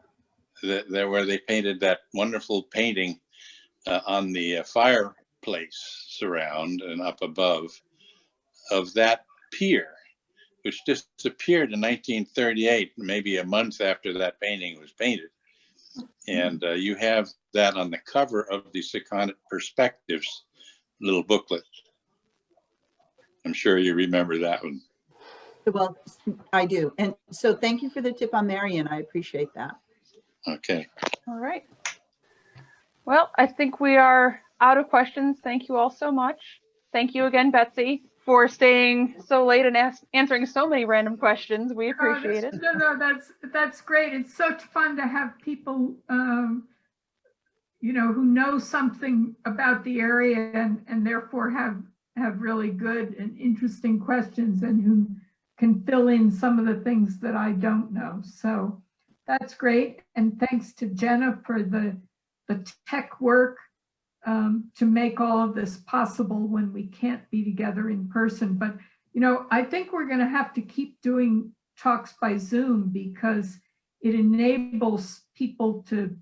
[SPEAKER 9] There where they painted that wonderful painting on the fireplace surround and up above of that pier, which disappeared in 1938, maybe a month after that painting was painted. And you have that on the cover of the Secana Perspectives little booklet. I'm sure you remember that one.
[SPEAKER 1] Well, I do. And so thank you for the tip on Marion. I appreciate that.
[SPEAKER 9] Okay.
[SPEAKER 3] All right. Well, I think we are out of questions. Thank you all so much. Thank you again, Betsy, for staying so late and answering so many random questions. We appreciate it.
[SPEAKER 2] No, that's great. It's so fun to have people, who know something about the area and therefore have really good and interesting questions, and who can fill in some of the things that I don't know. So that's great. And thanks to Jenna for the tech work to make all of this possible when we can't be together in person. But, I think we're going to have to keep doing talks by Zoom, because it enables people to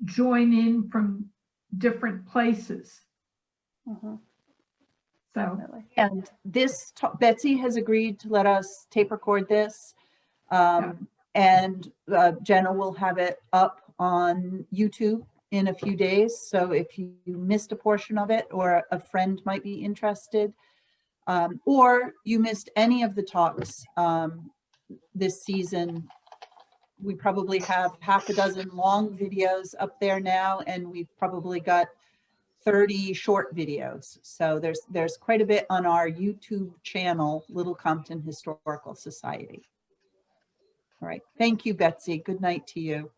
[SPEAKER 2] join in from different places.
[SPEAKER 3] Mm-hmm.
[SPEAKER 2] So,
[SPEAKER 1] and this Betsy has agreed to let us tape record this, and Jenna will have it up on YouTube in a few days. So if you missed a portion of it, or a friend might be interested, or you missed any of the talks this season, we probably have half a dozen long videos up there now, and we've probably got 30 short videos. So there's quite a bit on our YouTube channel, Little Compton Historical Society. All right. Thank you, Betsy. Good night to you.